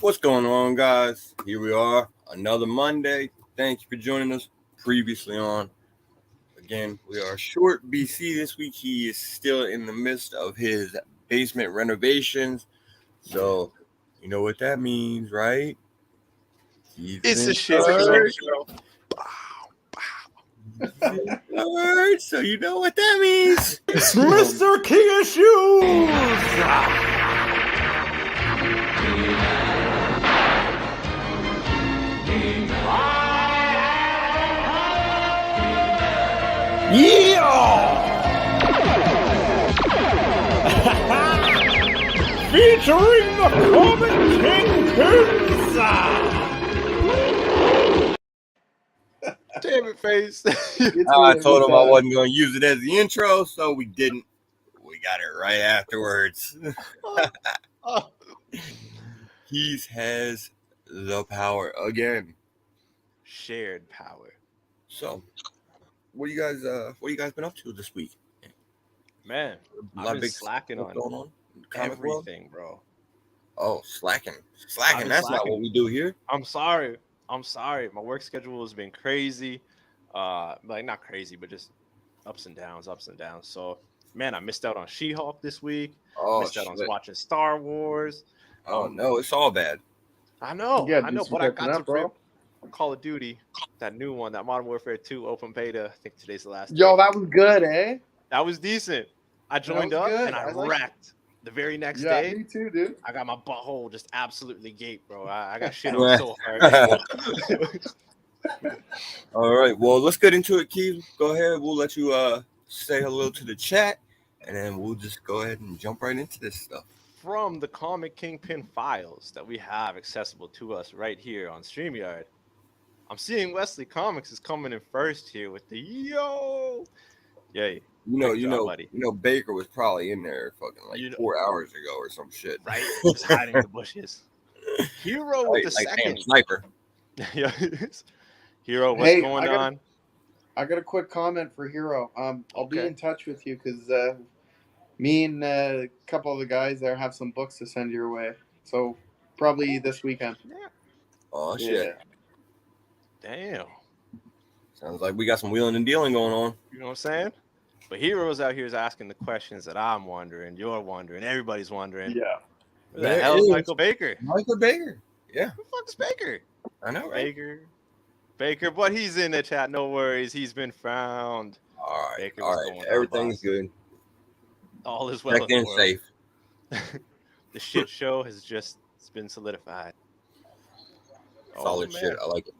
What's going on, guys? Here we are, another Monday. Thank you for joining us. Previously on, again, we are short BC this week. He is still in the midst of his basement renovations. So, you know what that means, right? It's a shit show. So you know what that means. It's Mr. King of Shoes! Featuring the Comic Kingpins! Damn it, face. I told him I wasn't going to use it as the intro, so we didn't. We got it right afterwards. He has the power again. Shared power. So, what you guys been up to this week? Man, I've been slacking on everything, bro. Oh, slacking. That's not what we do here. I'm sorry. My work schedule has been crazy. Like not crazy, but just ups and downs. So, man, I missed out on She-Hulk this week. Missed out on watching Star Wars. Oh no, it's all bad. I know, but I got bro. Call of Duty, that new one, that Modern Warfare 2 open beta. I think today's the last. Yo, that was good, eh? That was decent. I joined up and I wrecked. The very next day, me too, dude. I got my butthole just absolutely gaped, bro. I got shit on so hard. All right, well, let's get into it, Keith. Go ahead. We'll let you say hello to the chat, and then we'll just go ahead and jump right into this stuff. From the Comic Kingpin files that we have accessible to us right here on StreamYard, I'm seeing Wesley Comics is coming in first here with the yo. Yay. You know, Baker was probably in there fucking 4 hours ago or some shit. Right? Just hiding in the bushes. Hero with the second. Sniper. Yeah. Hero, what's going on? I got a quick comment for Hero. I'll be in touch with you because me and a couple of the guys there have some books to send your way. So probably this weekend. Yeah. Oh, shit. Yeah. Damn. Sounds like we got some wheeling and dealing going on. You know what I'm saying? But Heroes out here is asking the questions that I'm wondering, you're wondering, everybody's wondering. Yeah. Who the hell is Michael Baker? Michael Baker. Yeah. Who the fuck is Baker? I know, right? Baker, but he's in the chat. No worries. He's been found. All right. Baker, all right. Everything's good. All is well. Checked in safe. The shit show has just been solidified. Solid shit. I like it.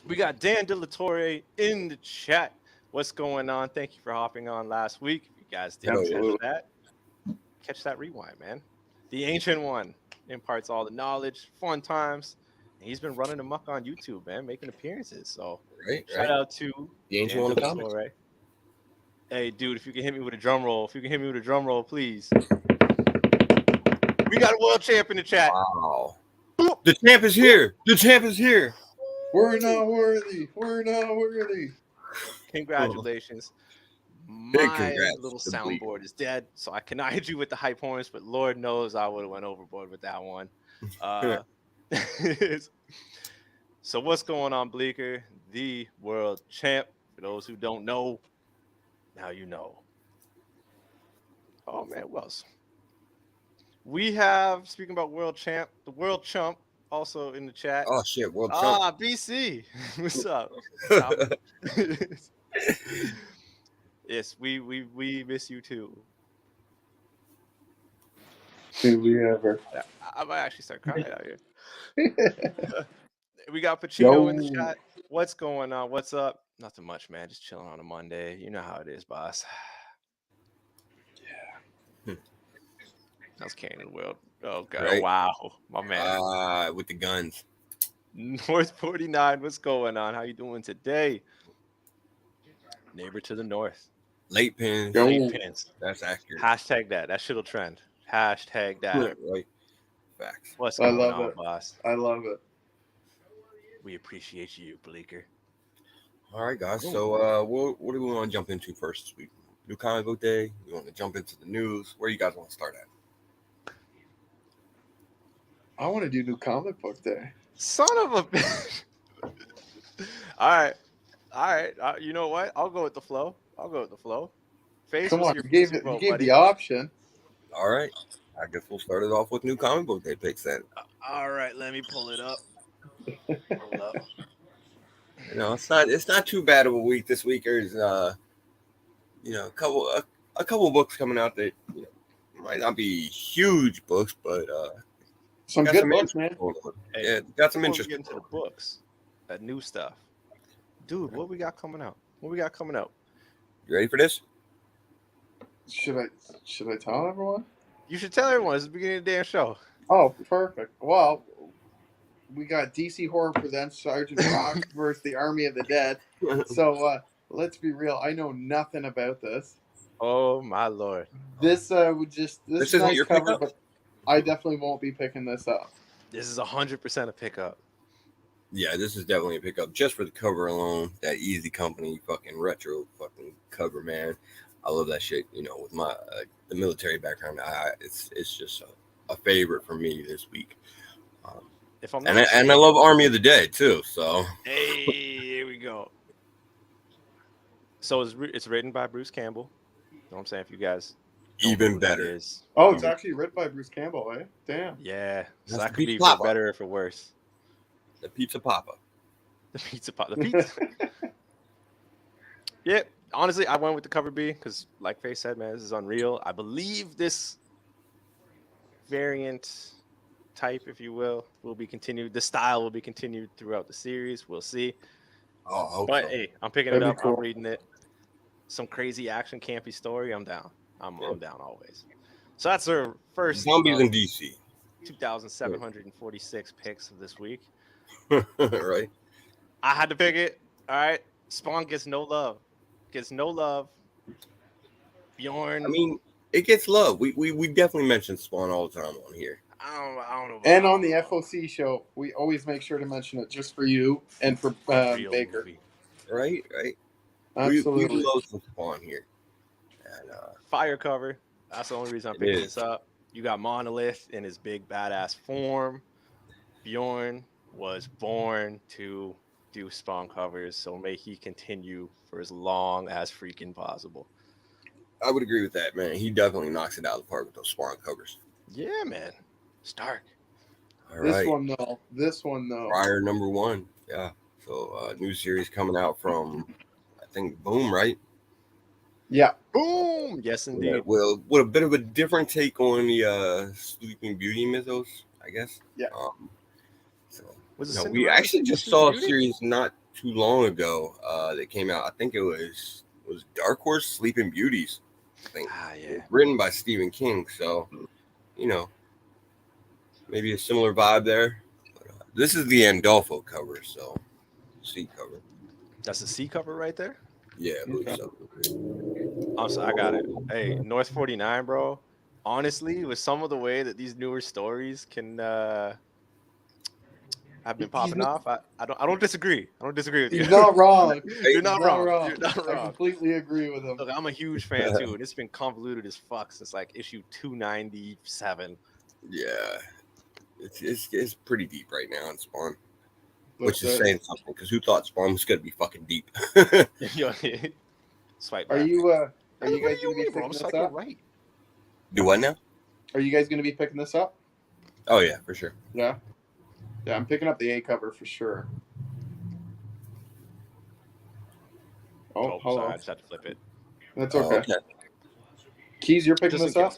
We got Dan De La Torre in the chat. What's going on? Thank you for hopping on last week. If you guys didn't catch that rewind, man. The Ancient One imparts all the knowledge, fun times. And he's been running amok on YouTube, man, making appearances. So shout out to the Ancient One of Comics. Right? Hey, dude, if you can hit me with a drum roll, please. We got a world champ in the chat. Wow. The champ is here. We're not worthy. Congratulations. Big My congrats little soundboard is dead, so I cannot hit you with the high points, but Lord knows I would have went overboard with that one. So what's going on, Bleeker? The world champ. For those who don't know, now you know. Oh, man, what else? We have, speaking about world champ, the world chump also in the chat. Oh, shit, world chump. BC. What's up? Yes, we miss you too. Did we ever? I might actually start crying out here. We got Pacino in the chat. What's going on? What's up? Nothing much, man. Just chilling on a Monday. You know how it is, boss. Yeah. How's Kane in the world? Oh, God. Right. Wow. My man. With the guns. North 49. What's going on? How you doing today? Neighbor to the north. Late pins. That's accurate. Hashtag that. That shit'll trend. Hashtag that. Right. Facts. What's going on, boss? I love it. We appreciate you, Bleeker. All right, guys. So what do we want to jump into first this week? New comic book day. We want to jump into the news. Where you guys want to start at? I want to do New Comic Book Day. Son of a bitch. All right. You know what? I'll go with the flow. Face, Come on, your you role, gave buddy? the option. All right. I guess we'll start it off with New Comic Book Day picks then. All right, let me pull it up. Hold up. You know, it's not too bad of a week this week. There's you know, a couple books coming out that might not be huge books, but Some good books, man. Hey, yeah, got some before interest. we get into the books, that new stuff, dude. What we got coming out? You ready for this? Should I tell everyone? You should tell everyone. It's the beginning of the damn show. Oh, perfect. Well, we got DC Horror Presents Sergeant Rock versus the Army of the Dead. So let's be real. I know nothing about this. Oh my lord! This this is isn't nice your cover, pickup? but I definitely won't be picking this up. This is 100% a pickup. Yeah, this is definitely a pickup just for the cover alone. That Easy Company fucking retro fucking cover, man. I love that shit. You know, with my the military background, it's just a favorite for me this week. If I'm and I love Army of the Dead too. So hey, here we go. So it's written by Bruce Campbell. You know what I'm saying? If you guys even better. Is. Oh, it's actually written by Bruce Campbell, eh? Damn. Yeah. So That's that could be Papa. for better or for worse. The Pizza Papa. The pizza. Yeah. Honestly, I went with the cover B because, like Faye said, man, this is unreal. I believe this variant type, if you will be continued. The style will be continued throughout the series. We'll see. Oh, but so. Hey, I'm picking That'd it be up. cool. I'm reading it. Some crazy action, campy story. I'm down. I'm down always. So that's our first Zombies in DC. 2,746 picks of this week. Right. I had to pick it. All right. Spawn gets no love. Bjorn. I mean, it gets love. We definitely mention Spawn all the time on here. I don't know. And on the FOC show, we always make sure to mention it just for you and for Baker. Movie. Right. Absolutely. We love some Spawn here. And, fire cover. That's the only reason I'm picking this up. You got Monolith in his big badass form. Bjorn was born to do Spawn covers, so may he continue for as long as freaking possible. I would agree with that, man. He definitely knocks it out of the park with those Spawn covers. Yeah, man. Stark. All right. This one though. Prior number 1. Yeah. So new series coming out from, I think, Boom, right? Yeah. Boom. Yes, indeed. Yeah, well, with a bit of a different take on the Sleeping Beauty mythos, I guess. Yeah. We actually just saw a series not too long ago that came out. I think it was Dark Horse Sleeping Beauties. I think. Yeah. Written by Stephen King, so maybe a similar vibe there. But, this is the Andolfo cover, so C cover. That's a C cover right there. Yeah, I believe so. I'm sorry, I got it. Hey, North 49, bro. Honestly, with some of the way that these newer stories can have been popping off, I don't disagree. I don't disagree with you. He's not wrong. You're not wrong. You're not wrong. I completely agree with him. Look, I'm a huge fan too, and it's been convoluted as fuck since like issue 297. Yeah, it's pretty deep right now in Spawn, which is saying something because who thought Spawn was gonna be fucking deep? Swipe. Are you guys gonna be picking this up? Right. Do what now? Are you guys gonna be picking this up? Oh yeah, for sure. Yeah. Yeah, I'm picking up the A cover for sure. Oh, hello. Sorry, I just had to flip it. That's okay. Keys, you're picking this up?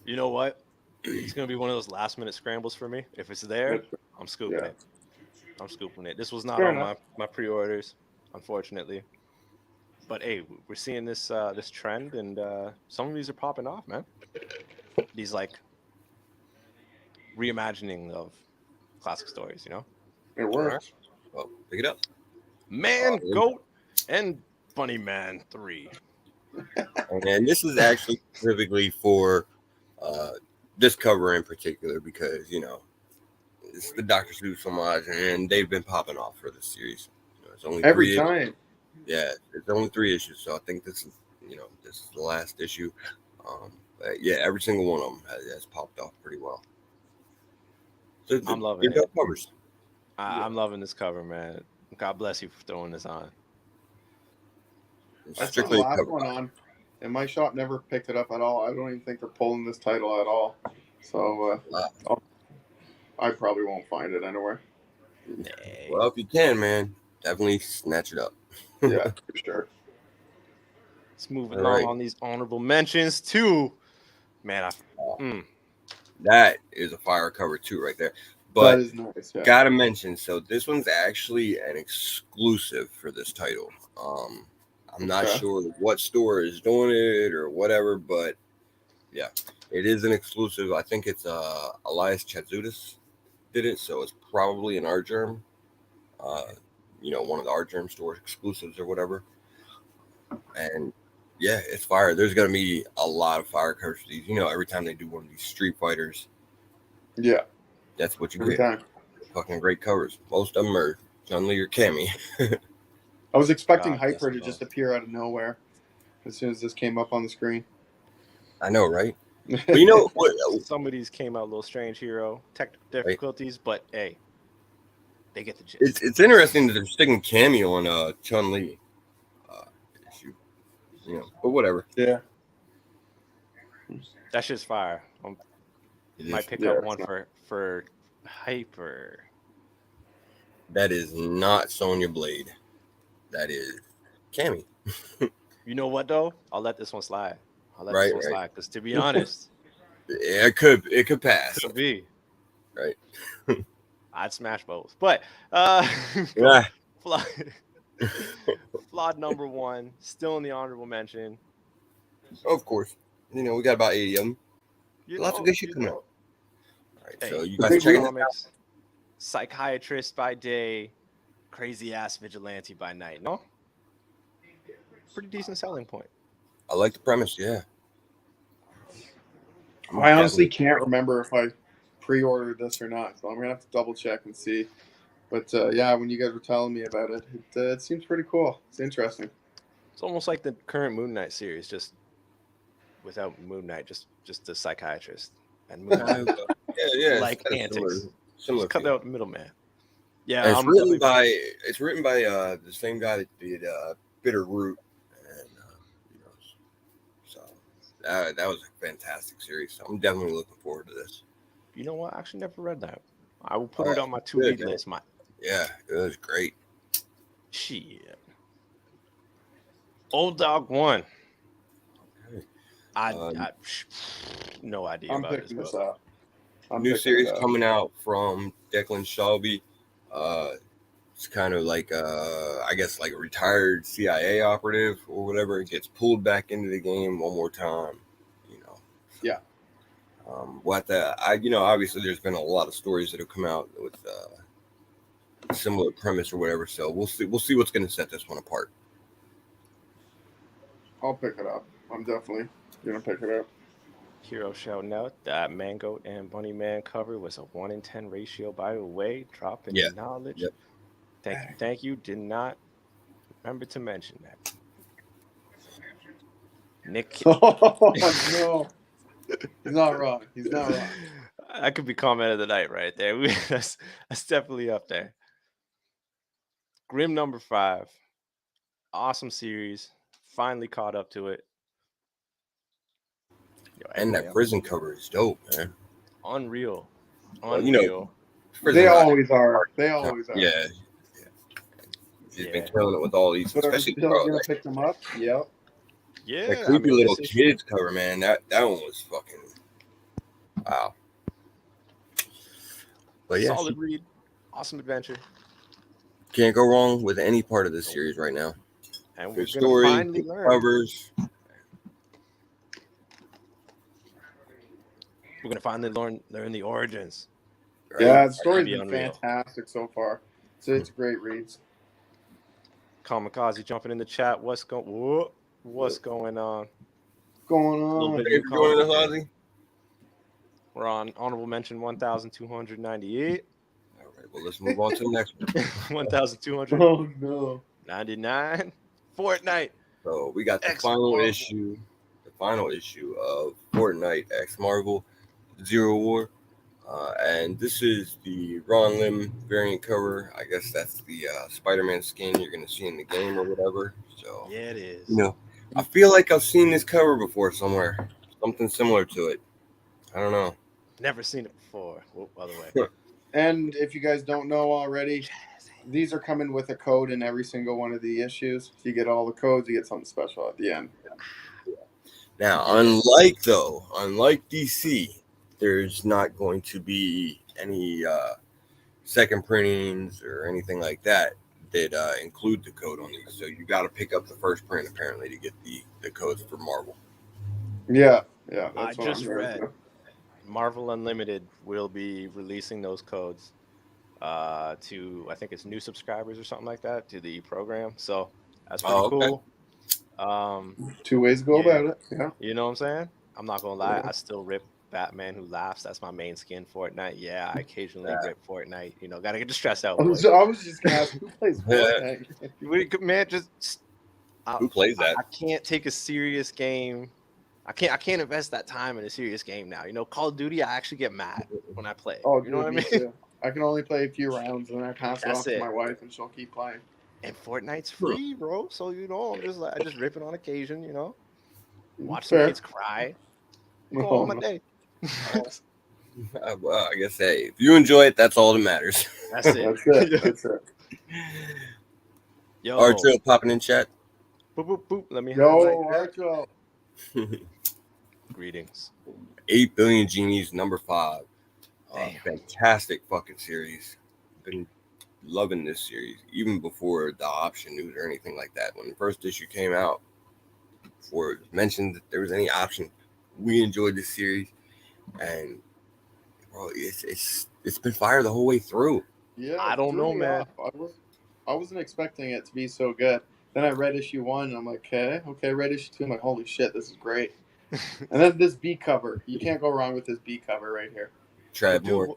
You know what? It's going to be one of those last minute scrambles for me. If it's there, I'm scooping it. I'm scooping it. This was not on my pre-orders, unfortunately. But hey, we're seeing this this trend, and some of these are popping off, man. These like reimagining of classic stories, you know? It works. Well, pick it up. Man, Goat, and Bunny Man 3. And this is actually specifically for this cover in particular because, it's the Dr. Seuss homage, and they've been popping off for this series. It's only every time. Issues. Yeah, it's only 3 issues, so I think this is, this is the last issue. But yeah, every single one of them has popped off pretty well. I'm loving it. Covers. I'm loving this cover, man. God bless you for throwing this on. I saw the last one on, and my shop never picked it up at all. I don't even think they're pulling this title at all. So I probably won't find it anywhere. Well, if you can, man, definitely snatch it up. Yeah, for sure. Let's move along on these honorable mentions too. Man, that is a fire cover too, right there. But that is nice. Yeah. Gotta mention, so this one's actually an exclusive for this title. I'm not sure what store is doing it or whatever, but yeah, it is an exclusive. I think it's Elias Chatzoutis did it, so it's probably an Art Germ, one of the Art Germ store exclusives or whatever. And yeah, it's fire. There's gonna be a lot of fire covers for these. Every time they do one of these Street Fighters, yeah, that's what you every get. time. Fucking great covers. Most of them are Chun-Li or Cammy. I was expecting Hyper to just appear out of nowhere as soon as this came up on the screen. I know, right? But you know what? Some of these came out a little strange, Hero. Technical difficulties, but hey, they get the gist. It's interesting that they're sticking Cammy on Chun-Li issue. But whatever. Yeah. That's just fire. Might pick up one for Hyper. That is not Sonya Blade. That is Cammy. You know what though? I'll let this one slide. This one slide because to be honest, yeah, it could pass. Could be. Right. I'd smash both, but flawed number one, still in the honorable mention. Of course, we got about 80 of them. Lots of good shit coming out. All right, so you guys checking it out. Psychiatrist by day, crazy ass vigilante by night. No, pretty decent selling point. I like the premise. Yeah. I honestly can't remember if I pre-ordered this or not, so I'm gonna have to double check and see. But when you guys were telling me about it, it seems pretty cool. It's interesting. It's almost like the current Moon Knight series, just without Moon Knight, just the psychiatrist and Moon Knight. Like antics. Similar. Cut out the middleman. Yeah, and it's written by the same guy that did Bitter Root, and so that was a fantastic series. So I'm definitely looking forward to this. You know what? I actually never read that. I will put it on my to-read list. Yeah, it was great. Shit. Old Dog 1. I no idea I'm about picking this up. New series coming out from Declan Shelby. It's kind of like I guess like a retired CIA operative or whatever. It gets pulled back into the game one more time. Yeah. Obviously there's been a lot of stories that have come out with similar premise or whatever. So we'll see what's going to set this one apart. I'll pick it up. I'm definitely gonna pick it up. Hero shouting out that Mangoat and Bunny Man cover was a 1 in 10 ratio. By the way, dropping the knowledge. Yep. Thank you. Did not remember to mention that. Nick. Oh no. He's not wrong. That could be comment of the night right there. That's definitely up there. Grim number 5. Awesome series. Finally caught up to it. And that prison cover is dope, man. Unreal. They always are. Yeah. He's been killing it with all these, especially gonna pick them up. Yep. Yeah. That creepy little kids cover, man. That one was fucking wow. But yeah, solid read, awesome adventure. Can't go wrong with any part of this series right now. And good story, good covers. We're gonna finally learn the origins. Right? Yeah, the story's been fantastic so far. So it's great reads. Kamikaze jumping in the chat. What's going on? What's going on? We're on honorable mention 1,298. All right, well, let's move on to the next one. 1,200. Oh no. 99. Fortnite. So we got the final issue of Fortnite X Marvel Zero War. And this is the Ron Lim variant cover. I guess that's the Spider-Man skin you're going to see in the game or whatever. So, Yeah, it is. I feel like I've seen this cover before somewhere. Something similar to it. I don't know. Never seen it before. Whoop, other way. And if you guys don't know already, these are coming with a code in every single one of the issues. If you get all the codes, you get something special at the end. Now, unlike DC, there's not going to be any second printings or anything like that include the code on these. So you got to pick up the first print apparently to get the codes for Marvel. Yeah. That's I what just I'm hearing read too. Marvel Unlimited will be releasing those codes to, I think it's new subscribers or something like that, to the program. So that's pretty cool. 2 ways to go about it. Yeah. You know what I'm saying? I'm not gonna lie, I still rip Batman Who Laughs. That's my main skin. Fortnite. Yeah, I occasionally rip Fortnite. You know, gotta get the stress out. I was just gonna ask who plays Fortnite. Man, Who plays that? I can't take a serious game. I can't invest that time in a serious game now. You know, Call of Duty, I actually get mad when I play. Oh, you know what I mean? Too. I can only play a few rounds and then I pass it off to my wife and she'll keep playing. And Fortnite's free, bro. So I just rip it on occasion. You know, watch some kids cry. Go on my day. Well, I guess if you enjoy it, that's all that matters. That's it. That's it. Yo, Archo popping in chat. Boop boop boop. Let me. Yo, Archo. Greetings. 8 Billion Genies, number 5. Fantastic fucking series. Been loving this series even before the option news or anything like that. When the first issue came out, before it was mentioned that there was any option, we enjoyed this series, and bro, it's been fire the whole way through. Yeah, I don't know, man. I wasn't expecting it to be so good. Then I read issue 1 and I'm like, okay, read issue 2. I'm like, holy shit, this is great. And then this B cover. You can't go wrong with this B cover right here.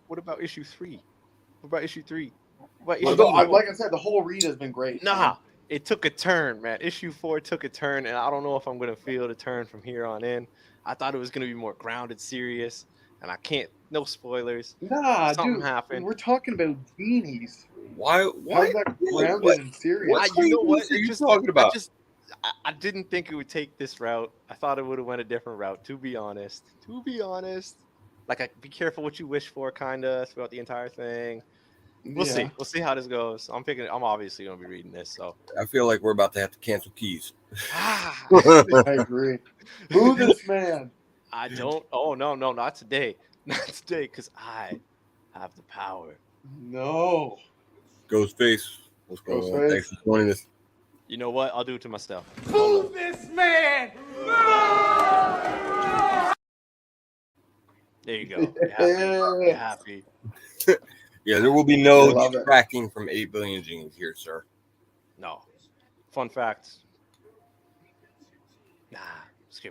What about issue 3? What about issue 3? Like I said, the whole read has been great. Nah, it took a turn, man. Issue 4 took a turn, and I don't know if I'm going to feel the turn from here on in. I thought it was going to be more grounded, serious, and I can't. No spoilers. Nah, something happened. We're talking about Genies. Why? How's that grounded and serious? You know what? Are you talking about? I didn't think it would take this route. I thought it would have went a different route. To be honest, like, be careful what you wish for, kind of throughout the entire thing. We'll see. We'll see how this goes. I'm obviously going to be reading this. So I feel like we're about to have to cancel Keys. I agree. Boo this man. I don't. Oh no, not today. Not today, because I have the power. No. Ghostface, what's going on? Thanks for joining us. You know what? I'll do it to myself. Boo this man! There you go. You're happy. Yeah, there will be no distracting from 8 Billion Genies here, sir. No. Fun fact. Nah.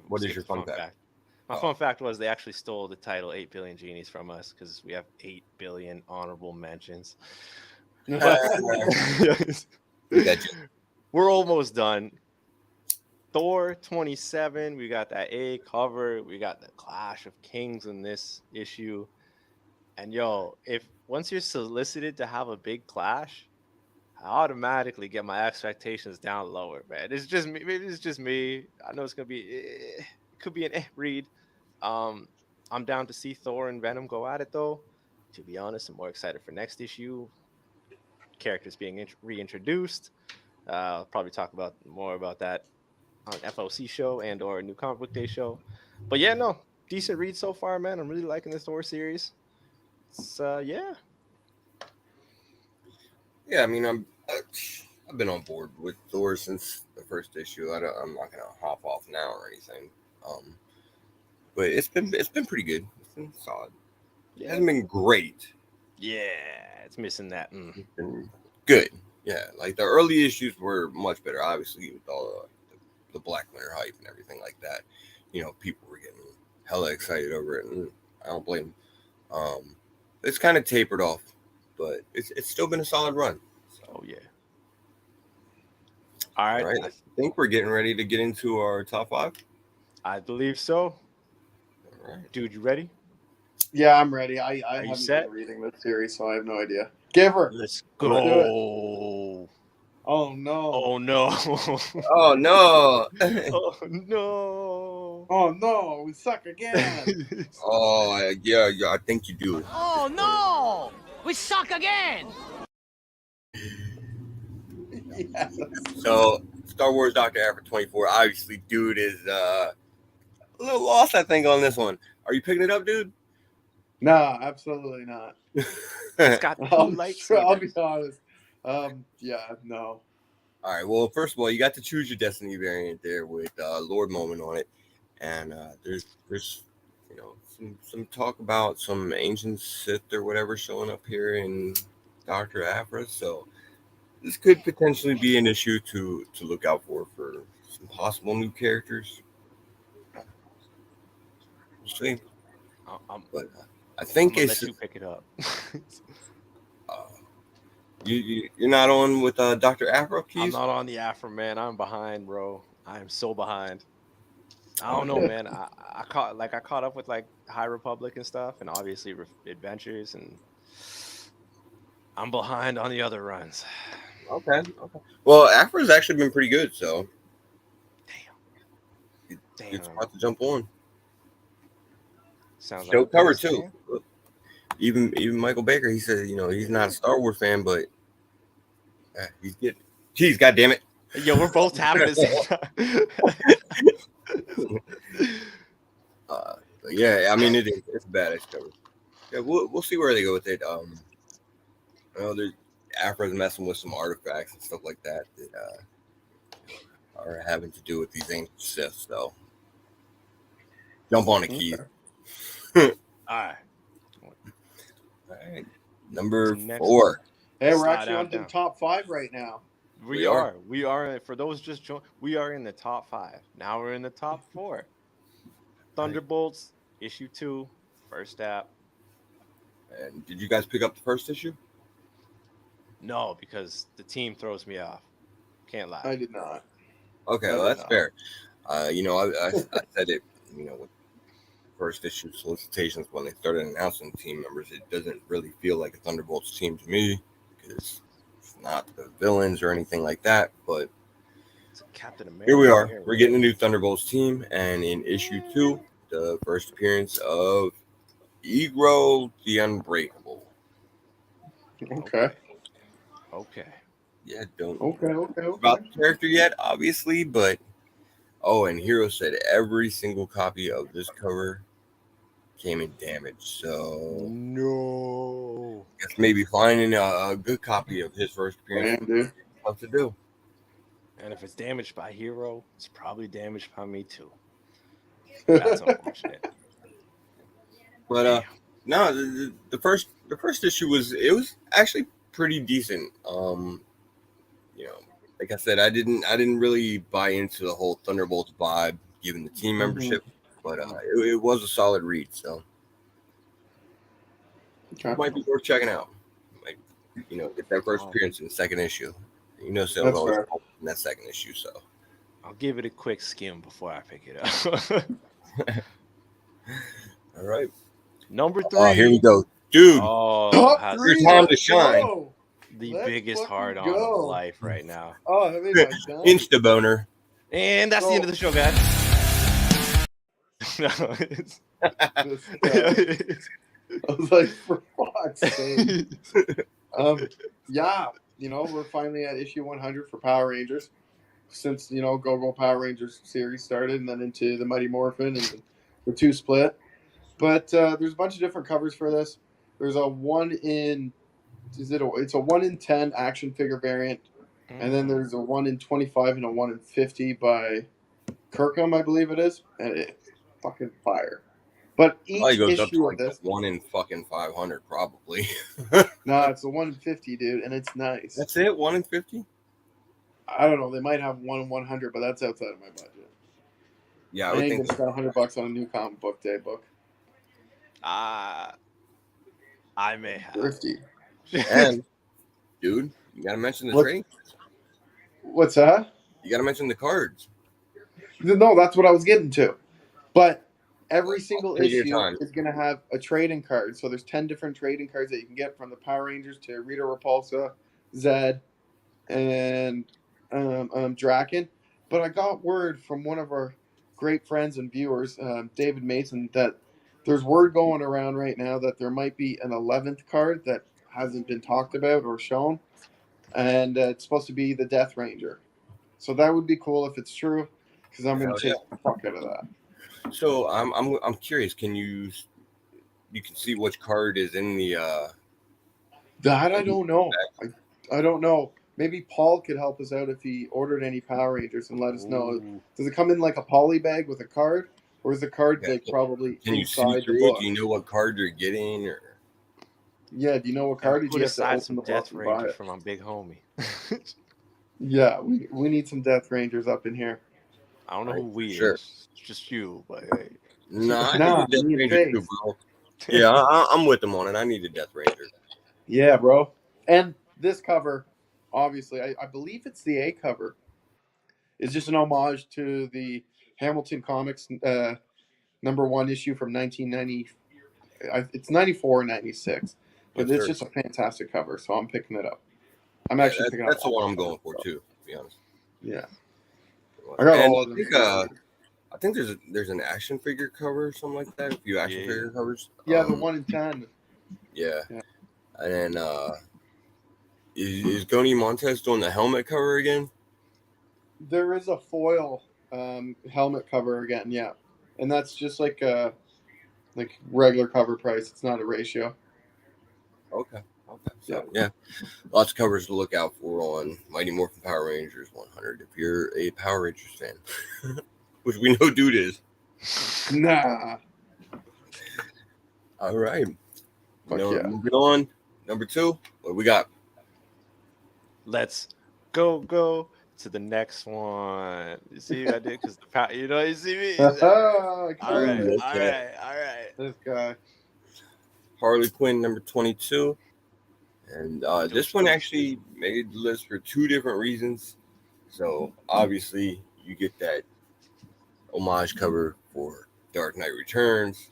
What is your fun fact? My fun fact was they actually stole the title 8 Billion Genies from us because we have 8 billion honorable mentions. We're almost done. Thor 27. We got that A cover. We got the Clash of Kings in this issue. And once you're solicited to have a big clash, I automatically get my expectations down lower, man. It's just me. Maybe it's just me. I know it could be an read. I'm down to see Thor and Venom go at it, though. To be honest, I'm more excited for next issue. Characters being reintroduced. I'll probably talk more about that on FOC show and or a new comic book day show. But yeah, no, decent read so far, man. I'm really liking this Thor series. It's yeah. Yeah, I mean, I've been on board with Thor since the first issue. I'm not gonna hop off now or anything. But it's been pretty good. It's been solid. It hasn't been great. Yeah, it's missing that. It's been good. Yeah, like the early issues were much better, obviously, with all the Black Winter hype and everything like that. You know, people were getting hella excited over it, and I don't blame them. It's kind of tapered off, but it's still been a solid run. So. Oh yeah. All right. I think we're getting ready to get into our top 5. I believe so. All right, dude, you ready? Yeah, I'm ready. I you haven't set? been reading this series, so I have no idea. Give her. Let's Do go. Oh no. Oh no. Oh no! Oh no. Oh no, we suck again. Oh yeah, I think you do. Oh no! We suck again! Yes. So Star Wars Dr. Aphra 24. Obviously, dude is a little lost, I think, on this one. Are you picking it up, dude? Nah, absolutely not. It's got 2 I'll lightsabers. be honest. Yeah, no. All right. Well, first of all, you got to choose your Destiny variant there with Lord Moment on it, and there's some talk about some ancient Sith or whatever showing up here in Dr. Aphra. So this could potentially be an issue to look out for some possible new characters. We'll see. But I think I'm it's let you pick it up. you're not on with Dr. Aphra, Keys? I'm not on the Afro, man. I'm behind, bro. I am so behind. I don't know, man. I caught up with like High Republic and stuff, and obviously Adventures, and I'm behind on the other runs. Okay. Well, Aphra's actually been pretty good, so Damn. it's hard to jump on. Sounds Show like a cover best too. fan. Even Michael Baker, he said, he's not a Star Wars fan, but he's good. Jeez, goddamn it! Yo, we're both tapping at the same time. But yeah, I mean it's a badass cover. Yeah, we'll see where they go with it. I know there's Aphra's messing with some artifacts and stuff like that are having to do with these ancient Sith. So jump on it, Keith. All right. All right, number Next 4. Hey, we're Slide actually on on the down. top 5 right now. We are. For those just joined, we are in the top 5. Now we're in the top 4. Thunderbolts issue 2, first app. And did you guys pick up the first issue? No, because the team throws me off. Can't lie. I did not. Okay, well, that's fair. I said it, with first issue solicitations when they started announcing team members, it doesn't really feel like a Thunderbolts team to me because it's not the villains or anything like that. But It's Captain America. here we are. We're getting a new Thunderbolts team, and in issue 2, the first appearance of Egro the Unbreakable. Okay. Yeah, don't Okay. about the character yet, obviously, but and Hero said every single copy of this cover came in damaged, so No. I guess maybe finding a good copy of his first appearance Man, dude. tough to do. And if it's damaged by Hero, it's probably damaged by me too. That's unfortunate. But no, the first issue was actually pretty decent. Like I said, I didn't really buy into the whole Thunderbolts vibe given the team membership, but it was a solid read, so it might be worth checking out. Might get that first appearance in the second issue. So That's always fair. in that second issue. So I'll give it a quick skim before I pick it up. all right, Number 3. oh, here we go, dude. Top Has 3. time to shine. Go. the Let's biggest fucking hard on go. of life right now. Oh, that made my gun. Insta boner. And that's the end of the show, guys. No, it's- I was like, for fuck's sake. Yeah, we're finally at issue 100 for Power Rangers. Since, Go Power Rangers series started and then into the Mighty Morphin and the 2 split. But there's a bunch of different covers for this. There's a 1 in... It's a 1 in 10 action figure variant. And then there's a 1 in 25 and a 1 in 50 by Kirkham, I believe it is. And it's fucking fire. But each Probably goes up to issue like of this... 1 in fucking 500, probably. No, it's a 1 in 50, dude, and it's nice. That's it, 1 in 50. I don't know. They might have 1 in 100, but that's outside of my budget. Yeah, I I would ain't think. gonna spend $100 on a new comic book day book. I may have. Thrifty. And dude, you gotta mention the What? trade. What's that? You gotta mention the cards. No, that's what I was getting to. But every single Take your issue time. is going to have a trading card. So there's 10 different trading cards that you can get, from the Power Rangers to Rita Repulsa, Zed, and Draken. But I got word from one of our great friends and viewers, David Mason, that there's word going around right now that there might be an 11th card that hasn't been talked about or shown, and it's supposed to be the Death Ranger. So that would be cool if it's true, because I'm going to chase the fuck out of that. So I'm curious. Can you can see which card is in the That I don't know. I don't know. Maybe Paul could help us out if he ordered any Power Rangers and let us know. Ooh. Does it come in like a poly bag with a card, or is the card like probably Can you see inside the through it? book? Do you know what card you're getting? Or Yeah, do you know what card? Did Put you have to aside open some the book Death and buy Ranger it? for my big homie. Yeah, we need some Death Rangers up in here. I don't know who we Sure. is. It's just you, but hey. nah, I Nah, need a Death me and Ranger too, Face. bro. Yeah, I'm with them on it. I need a Death Ranger. Yeah, bro. And this cover, obviously, I believe it's the A cover, is just an homage to the Hamilton Comics #1 issue from 1990. It's 94 or 96. But Yes, it's sir. just a fantastic cover, so I'm picking it up. I'm actually picking up. That's the one I'm going for too, to be honest. Yeah. I got all of them. I think there's an action figure cover or something like that. A few action figure covers. Yeah, the 1 in 10. Yeah. And then is Goni Montez doing the helmet cover again? There is a foil helmet cover again, yeah. And that's just like regular cover price. It's not a ratio. Okay. So yeah, lots of covers to look out for on Mighty Morphin Power Rangers 100 if you're a Power Rangers fan, which we know dude is. Nah. All right. Yeah. Moving on. Number 2. What do we got? Let's go to the next one. You see what I did? Because you see me? All right. This guy. Harley Quinn number 22. And this one actually made the list for 2 different reasons. So obviously you get that homage cover for Dark Knight Returns.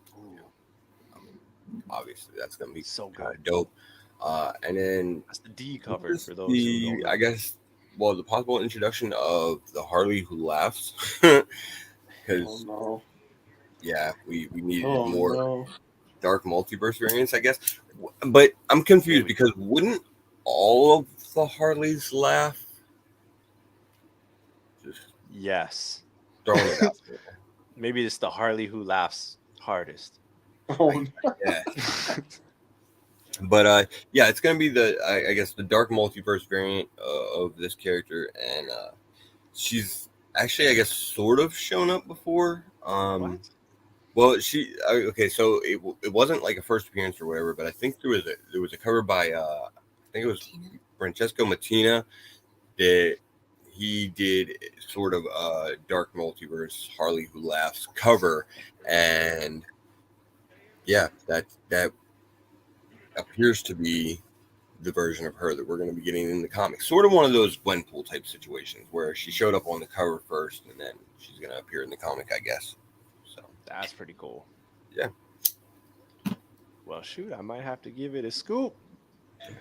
Obviously that's gonna be so good, dope. And then that's the D cover for those who don't know. I guess the possible introduction of the Harley who laughs. Because we needed more dark multiverse variants, I guess. But I'm confused because wouldn't all of the Harleys laugh? Yes. Throwing it out there. Maybe it's the Harley who laughs hardest. Yeah. But it's gonna be I guess the dark multiverse variant of this character, and she's actually, I guess, sort of shown up before. What? Well, so it wasn't like a first appearance or whatever, but I think there was a cover by I think it was Francesco Mattina that he did sort of a dark multiverse Harley who laughs cover, and that appears to be the version of her that we're going to be getting in the comics. Sort of one of those Gwenpool type situations where she showed up on the cover first and then she's going to appear in the comic, I guess. So that's pretty cool. Yeah. Well, shoot, I might have to give it a scoop.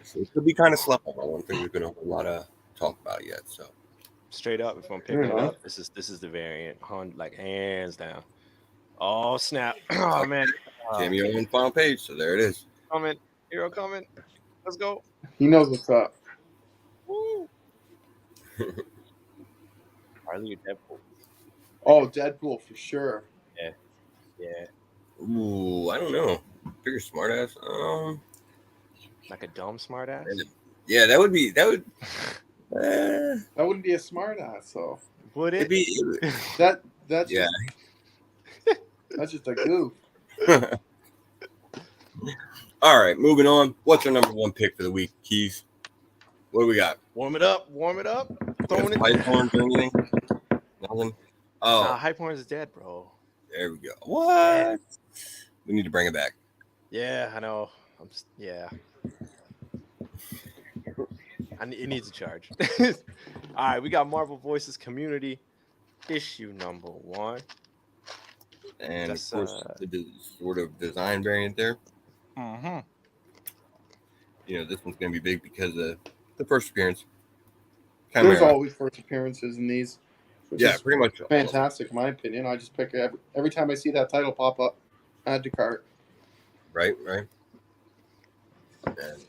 So it could be kind of slow. I don't think there's been a whole lot of talk about it yet. So straight up, if I'm picking it up, this is the variant, like hands down. Oh snap! Oh man, cameo on the final page. So there it is. Coming, hero coming. Let's go. He knows what's up. Woo! Harley or Deadpool? Oh, Deadpool for sure. Yeah. Ooh, I don't know. Bigger smartass. Like a dumb smartass. Yeah, that would. That wouldn't be a smartass, though. Would it? That's yeah. That's just a goof. All right, moving on. What's our number 1 pick for the week, Keys? What do we got? Warm it up. Throwing it. Hypehorn or anything? Nothing. Oh, Hypehorn is dead, bro. There we go. What? We need to bring it back. Yeah, I know. It needs a charge. All right, we got Marvel Voices Community issue number 1. And That's, of course, the sort of design variant there. Mm-hmm. You know, this one's going to be big because of the first appearance. There's Chimera. always first appearances in these, which Yeah, is pretty much. fantastic in my opinion. I just pick every time I see that title pop up, add to cart. Right. And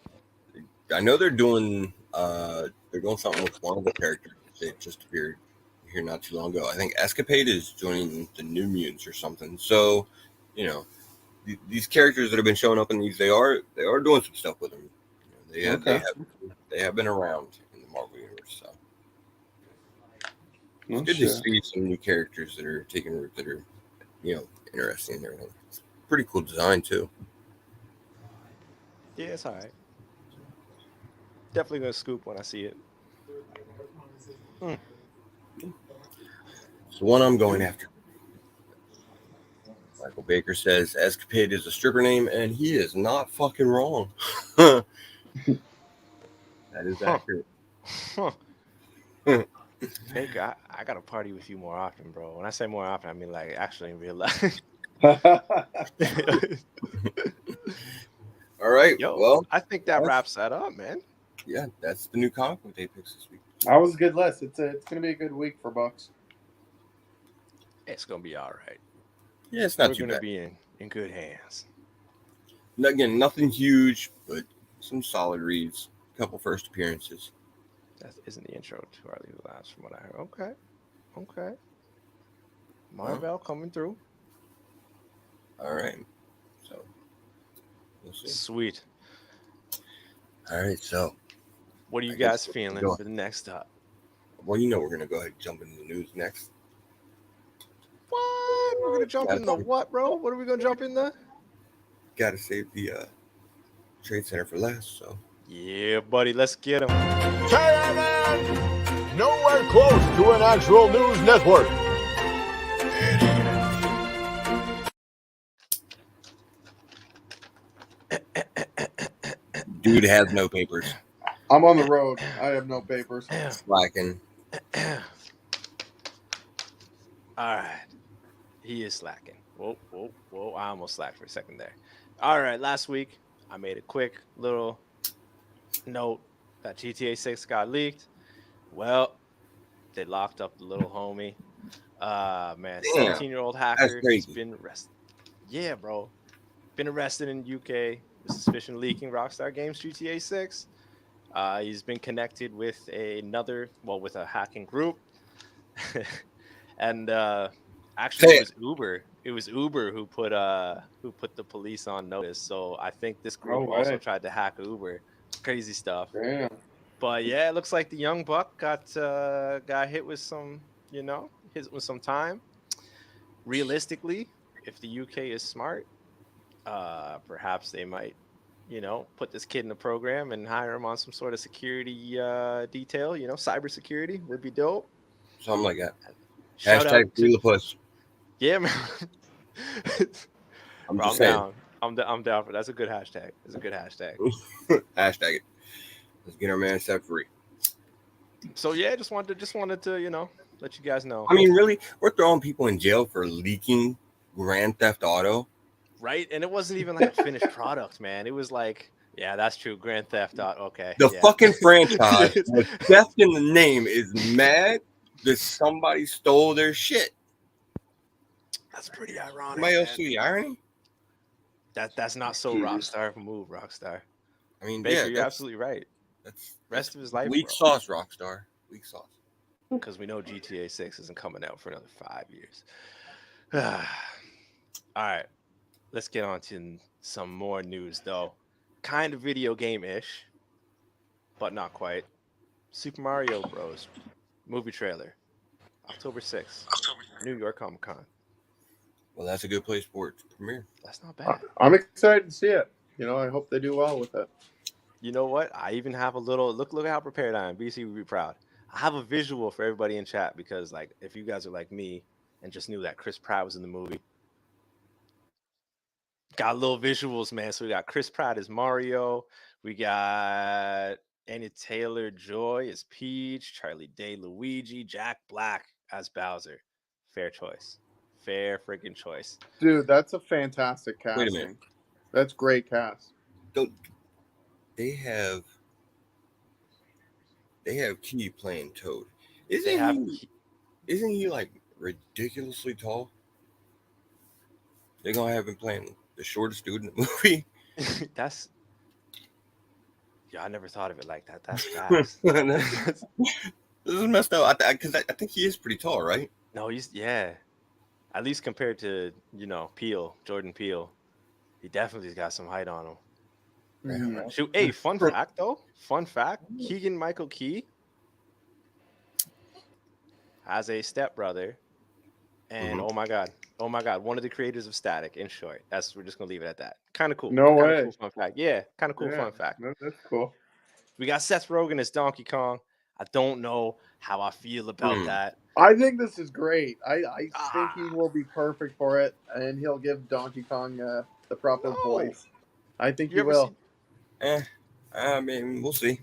I know they're doing something with one of the characters that just appeared here not too long ago. I think Escapade is joining the New Mutants or something. So, you know, these characters that have been showing up in these, they are doing some stuff with them. You know, they have been around in the Marvel universe. So it's good to see some new characters that are taking root, that are, you know, interesting and everything. It's pretty cool design too. Yeah, it's all right. Definitely gonna scoop when I see it. It's the one I'm going after. Michael Baker says Escapade is a stripper name, and he is not fucking wrong. That is accurate. Baker, I gotta party with you more often, bro. When I say more often, I mean like actually in real life. All right. Yo, well, I think that wraps that up, man. Yeah, that's the new comic book day picks this week. That was a good list. It's going to be a good week for Bucks. It's gonna be all right. Yeah, it's not We're too gonna bad. be in good hands. Again, nothing huge, but some solid reads. A couple first appearances. That isn't the intro to Harley Last from what I heard. Okay. Marvel coming through. All right. So we'll see. Sweet. All right. So what are you guys feeling for the next up? Well, you know we're gonna go ahead and jump into the news next. What? We're gonna jump into what, bro? What are we gonna jump in the? Gotta save the Trade Center for last. So yeah, buddy. Let's get him. KNN! Nowhere close to an actual news network. Dude has no papers. I'm on the road. I have no papers. Slacking. All right. He is slacking. Whoa. I almost slacked for a second there. All right. Last week, I made a quick little note that GTA 6 got leaked. Well, they locked up the little homie. Man, 17-year-old hacker has been arrested. Yeah, bro. Been arrested in UK with suspicion of leaking Rockstar Games GTA 6. He's been connected with with a hacking group. And actually it was Uber. It was Uber who put the police on notice. So I think this group also tried to hack Uber. Crazy stuff. Damn. But yeah, it looks like the young buck got hit with some, time. Realistically, if the UK is smart, perhaps they might, put this kid in a program and hire him on some sort of security detail. Cybersecurity would be dope. Something like that. Hashtag free the push. Yeah, man. I'm down. I'm down for that's a good hashtag. It's a good hashtag. Hashtag it. Let's get our man set free. So yeah, just wanted to let you guys know. I mean, really, we're throwing people in jail for leaking Grand Theft Auto. Right, and it wasn't even like a finished product, man. It was like, yeah, that's true. Grand Theft Auto. Okay. The fucking franchise with theft in the name is mad that somebody stole their shit. That's pretty ironic. Somebody else see the irony? That's not so Rockstar move, Rockstar. I mean, Baker, you're absolutely right. That's rest of his life. Weak sauce, Rockstar. Weak sauce. Because we know GTA 6 isn't coming out for another 5 years. All right. Let's get on to some more news, though. Kind of video game-ish, but not quite. Super Mario Bros. Movie trailer, October 6th, New York Comic Con. Well, that's a good place for it to premiere. That's not bad. I'm excited to see it. I hope they do well with it. You know what? I even have a little look at how prepared I am. BC would be proud. I have a visual for everybody in chat because, like, if you guys are like me and just knew that Chris Pratt was in the movie. Got little visuals, man. So we got Chris Pratt as Mario. We got Anya Taylor-Joy as Peach. Charlie Day Luigi. Jack Black as Bowser. Fair choice. fair freaking choice. Dude, that's a fantastic casting. Wait a minute. That's great cast. They have Key playing Toad. They have Isn't he like ridiculously tall? They're gonna have him playing the shortest dude in the movie. that's I never thought of it like that. That's fast. This is messed up. Because I think he is pretty tall, right? No, he's at least compared to Jordan Peele, he definitely's got some height on him. Mhm. Shoot, hey, fun fact though. Keegan-Michael Key has a stepbrother, and oh my god, one of the creators of Static. In short, we're just gonna leave it at that. Kind of cool. No way. Cool fun fact. Yeah, kind of cool fun fact. That's cool. We got Seth Rogen as Donkey Kong. I don't know how I feel about that. I think this is great. I think he will be perfect for it, and he'll give Donkey Kong the proper voice. I think he will. I mean, we'll see.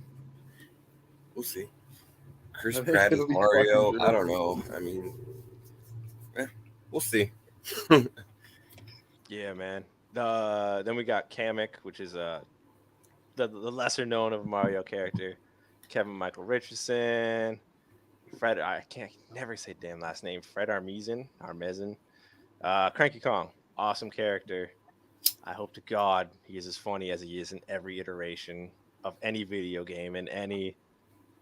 Chris I think Pratt as it'll be Mario. fucking I don't know. I mean, we'll see. Yeah, man. Then we got Kamek, which is the lesser known of Mario character. Kevin Michael Richardson. Fred, I can't never say damn last name. Fred Armisen. Cranky Kong, awesome character. I hope to God he is as funny as he is in every iteration of any video game and any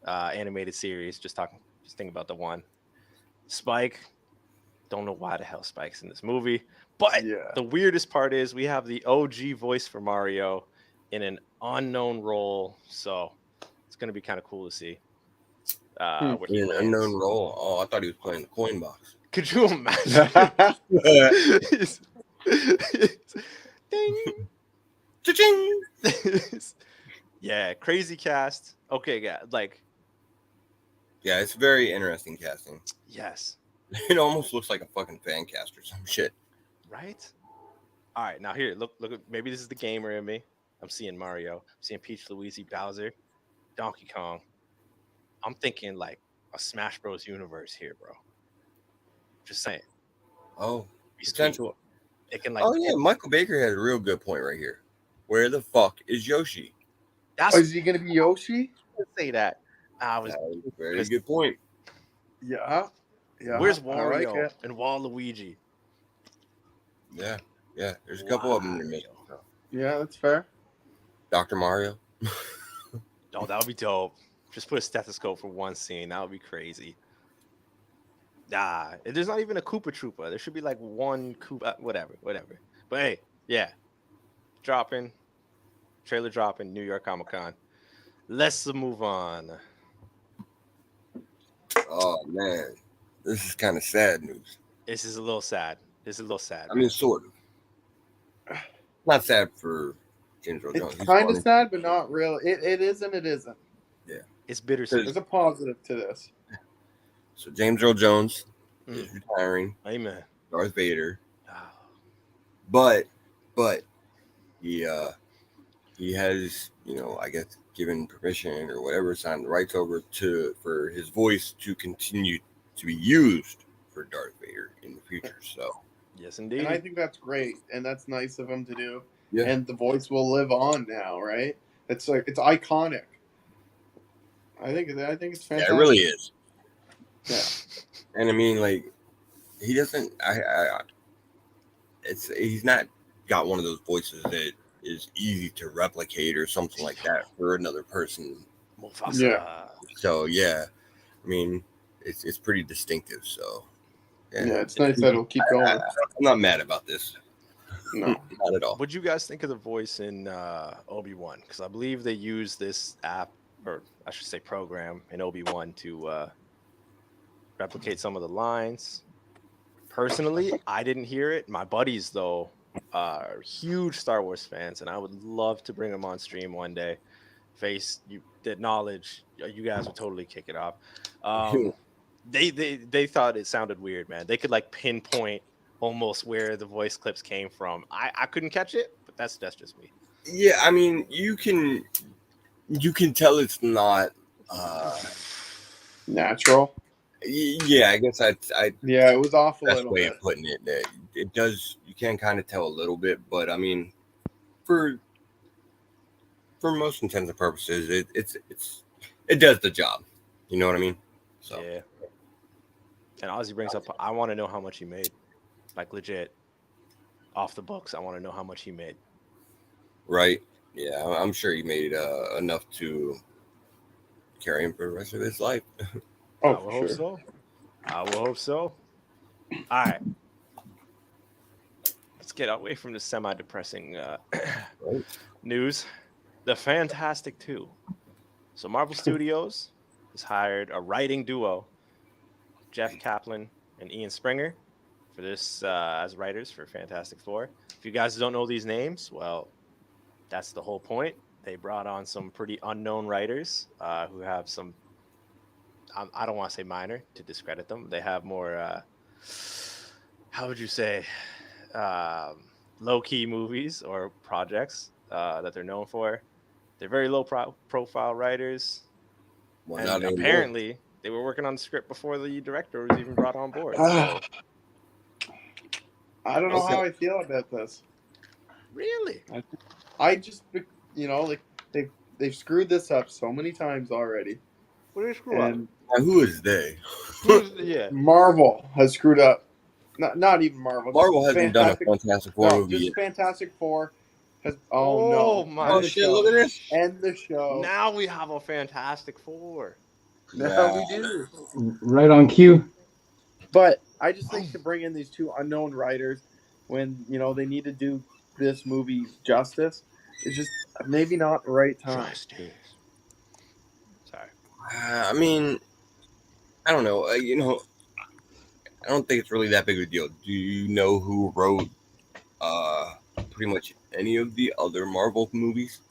animated series. Just think about the one. Spike. Don't know why the hell Spike's in this movie. But the weirdest part is we have the OG voice for Mario in an unknown role. So it's going to be kind of cool to see. In an unknown role. Oh, I thought he was playing the coin box. Could you imagine? Ding. Cha-ching. Yeah, crazy cast. Okay, yeah, yeah, it's very interesting casting. Yes. It almost looks like a fucking fan cast or some shit. Right? All right, now here, look, maybe this is the gamer in me. I'm seeing Mario. I'm seeing Peach, Luigi, Bowser, Donkey Kong. I'm thinking like a Smash Bros. Universe here, bro. Just saying. Oh, potential. It can Michael Baker has a real good point right here. Where the fuck is Yoshi? Is he gonna be Yoshi? Say that. Very good point. Yeah. Where's Wario and Waluigi? Yeah. There's a couple of them in there. Yeah, that's fair. Dr. Mario. Oh, that would be dope. Just put a stethoscope for one scene. That would be crazy. There's not even a Koopa Troopa. There should be like one Koopa, whatever. But hey, yeah. Trailer dropping, New York Comic Con. Let's move on. Oh, man. This is kind of sad news. This is a little sad. I mean, sort of. Not sad for James Earl Jones. It's kind of sad, but not real. It is and it isn't. Yeah. It's bittersweet. There's a positive to this. So James Earl Jones is retiring. Amen. Darth Vader. But he has, I guess, given permission or whatever, signed the rights over for his voice to continue to be used for Darth Vader in the future. So yes, indeed. And I think that's great, and that's nice of him to do. Yeah. And the voice will live on now, right? It's iconic. I think it's fantastic. Yeah, it really is. Yeah. And I mean, like, he doesn't. He's not got one of those voices that is easy to replicate or something like that for another person. Mufasa. Yeah. So yeah, I mean, it's pretty distinctive. So yeah, it's nice that it'll keep going. I'm not mad about this. No, not at all. What'd you guys think of the voice in Obi-Wan? Because I believe they use this app, or I should say program, in Obi-Wan to replicate some of the lines. Personally, I didn't hear it. My buddies, though, are huge Star Wars fans, and I would love to bring them on stream one day. That knowledge, you guys would totally kick it off. They thought it sounded weird, man. They could like pinpoint almost where the voice clips came from. I couldn't catch it, but that's just me. Yeah, I mean, you can tell it's not natural. Yeah, I guess Yeah, it was off a best little way bit. of putting it. It does. You can kind of tell a little bit, but I mean, for most intents and purposes, it does the job. You know what I mean? So Yeah. And Ozzy brings up, I want to know how much he made. Like legit, off the books. I want to know how much he made. right, yeah, I'm sure he made enough to carry him for the rest of his life. Oh, I will hope so. I will hope so. All right. Let's get away from the semi-depressing news. The Fantastic Two. So Marvel Studios has hired a writing duo, Jeff Kaplan and Ian Springer, for this as writers for Fantastic Four. If you guys don't know these names, well, that's the whole point. They brought on some pretty unknown writers who have some, I don't want to say minor to discredit them. They have more, how would you say, low-key movies or projects that they're known for. They're very low-profile writers. Well, And apparently, they were working on the script before the director was even brought on board. So. I don't know how I feel about this. Really? I just, like they've screwed this up so many times already. What did they screw up? Who is they? Yeah. Marvel has screwed up. Not even Marvel. Marvel hasn't done a Fantastic Four movie just yet. Fantastic Four has. Oh no! my shit! Look at this. End the show. Now we have a Fantastic Four. Now we do. Right on cue. But I just think to bring in these two unknown writers when they need to do this movie justice is just maybe not the right time. Justice. Sorry. I mean, I don't know. I don't think it's really that big of a deal. Do you know who wrote pretty much any of the other Marvel movies?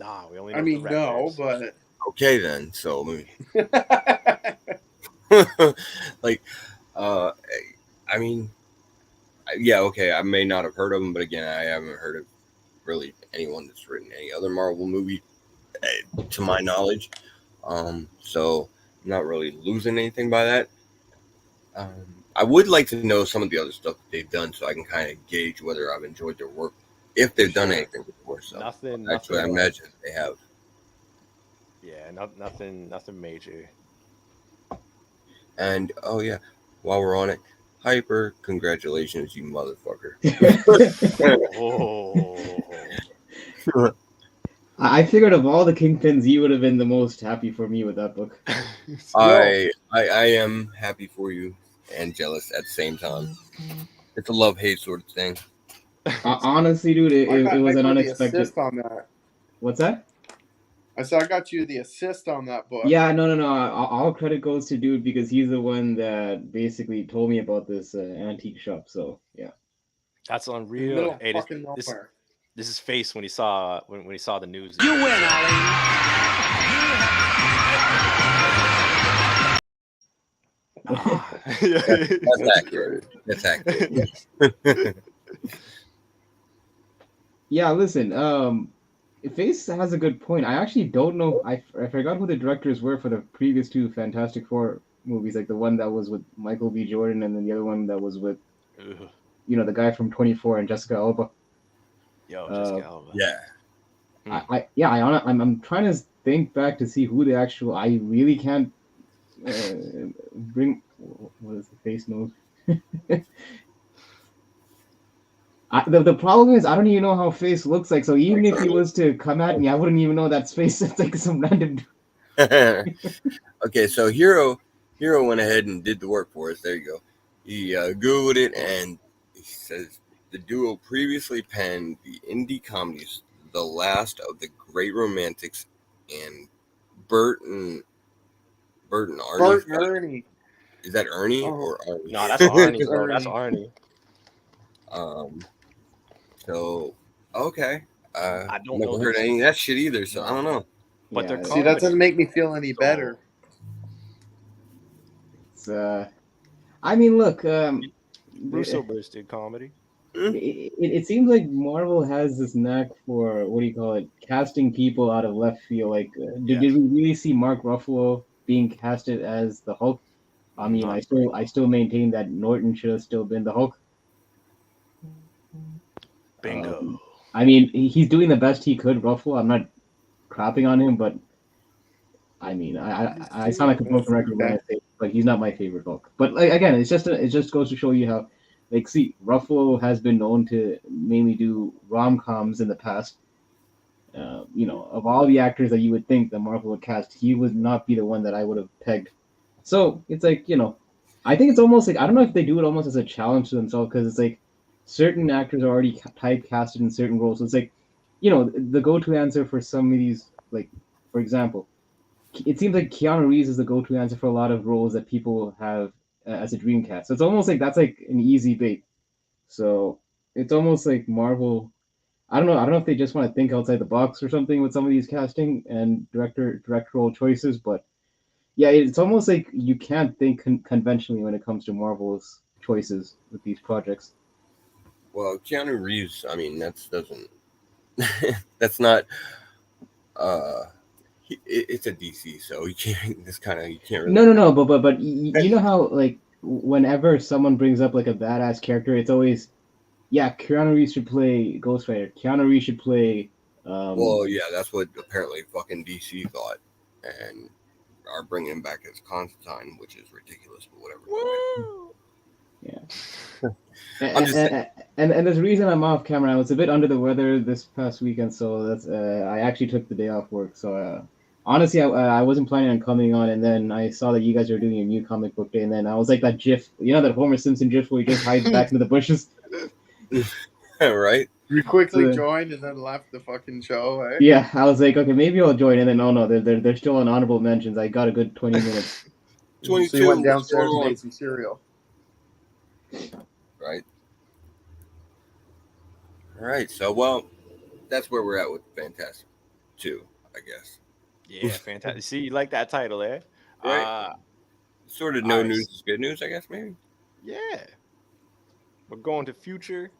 Nah, we only know no, but okay then. So like, I mean, yeah, okay. I may not have heard of them, but again, I haven't heard of really anyone that's written any other Marvel movie, to my knowledge. So I'm not really losing anything by that. I would like to know some of the other stuff that they've done, so I can kind of gauge whether I've enjoyed their work, if they've done anything before. So nothing. Actually, I imagine they have. Yeah, nothing major. And oh yeah, while we're on it, Hyper, congratulations, you motherfucker! Oh. I figured of all the Kingpins, you would have been the most happy for me with that book. I am happy for you and jealous at the same time. It's a love-hate sort of thing. Honestly, dude, it was an unexpected. Assist on that. What's that? I said I got you the assist on that book. Yeah, no. All credit goes to dude because he's the one that basically told me about this antique shop. So yeah, that's unreal. Hey, this is face when he saw the news. You win, Ollie. That's accurate. That's accurate. Yeah, listen. Face has a good point. I actually don't know. I forgot who the directors were for the previous two Fantastic Four movies, like the one that was with Michael B. Jordan, and then the other one that was with, the guy from 24 and Jessica Alba. Jessica Alba. Yeah. I'm trying to think back to see who the actual. I really can't bring. What is the face nose? The problem is I don't even know how Face looks like. So even if he was to come at me, I wouldn't even know that's Face. It's like some random. Okay, so Hero went ahead and did the work for us. There you go. He Googled it and he says the duo previously penned the indie comedies The Last of the Great Romantics and Bert and Ernie. Is that Ernie or Arnie? No, that's Arnie, bro. That's Arnie. So okay. I don't never know heard any of that shit either, so I don't know. But they're see, that doesn't make me feel any better. It's, I mean, look, Russo Burst did comedy. It seems like Marvel has this knack for casting people out of left field. Like, did we really see Mark Ruffalo being casted as the Hulk? I mean, I still maintain that Norton should have still been the Hulk. Bingo. I mean, he's doing the best he could. Ruffalo, I'm not crapping on him, but I mean, I sound like a broken record when I say, like, he's not my favorite Hulk. But like, again, it just goes to show you how, like, see, Ruffalo has been known to mainly do rom-coms in the past. You know, of all the actors that you would think that Marvel would cast, he would not be the one that I would have pegged. So it's like, you know, I think it's almost like, I don't know if they do it almost as a challenge to themselves, because it's like certain actors are already typecasted in certain roles. So it's like, you know, the go-to answer for some of these, like, for example, it seems like Keanu Reeves is the go-to answer for a lot of roles that people have as a dream cast. So it's almost like that's like an easy bait. So it's almost like Marvel. I don't know. I don't know if they just want to think outside the box or something with some of these casting and directorial choices, but yeah, it's almost like you can't think conventionally when it comes to Marvel's choices with these projects. Well, Keanu Reeves, I mean, that's not. It's a DC, so you can't. You can't really. No. But you know how, like, whenever someone brings up like a badass character, it's always, yeah, Keanu Reeves should play Ghost Rider. Keanu Reeves should play. Well, yeah, that's what apparently fucking DC thought, and are bringing him back as Constantine, which is ridiculous, but whatever. Woo! Yeah. And there's a reason I'm off camera. I was a bit under the weather this past weekend, so that's I actually took the day off work. So honestly, I wasn't planning on coming on, and then I saw that you guys are doing a new comic book day, and then I was like that GIF, you know, that Homer Simpson GIF where he just hides back into the bushes. Right. You quickly joined and then left the fucking show, eh? Yeah, I was like, okay, maybe I'll join, and then no, they're still on honorable mentions. I got a good 20 minutes. 22. So you went downstairs and made some cereal. Right. All right. So, well, that's where we're at with Fantastic 2, I guess. Yeah, fantastic. See, you like that title, eh? Right. Sort of no news is good news, I guess, maybe. Yeah. We're going to future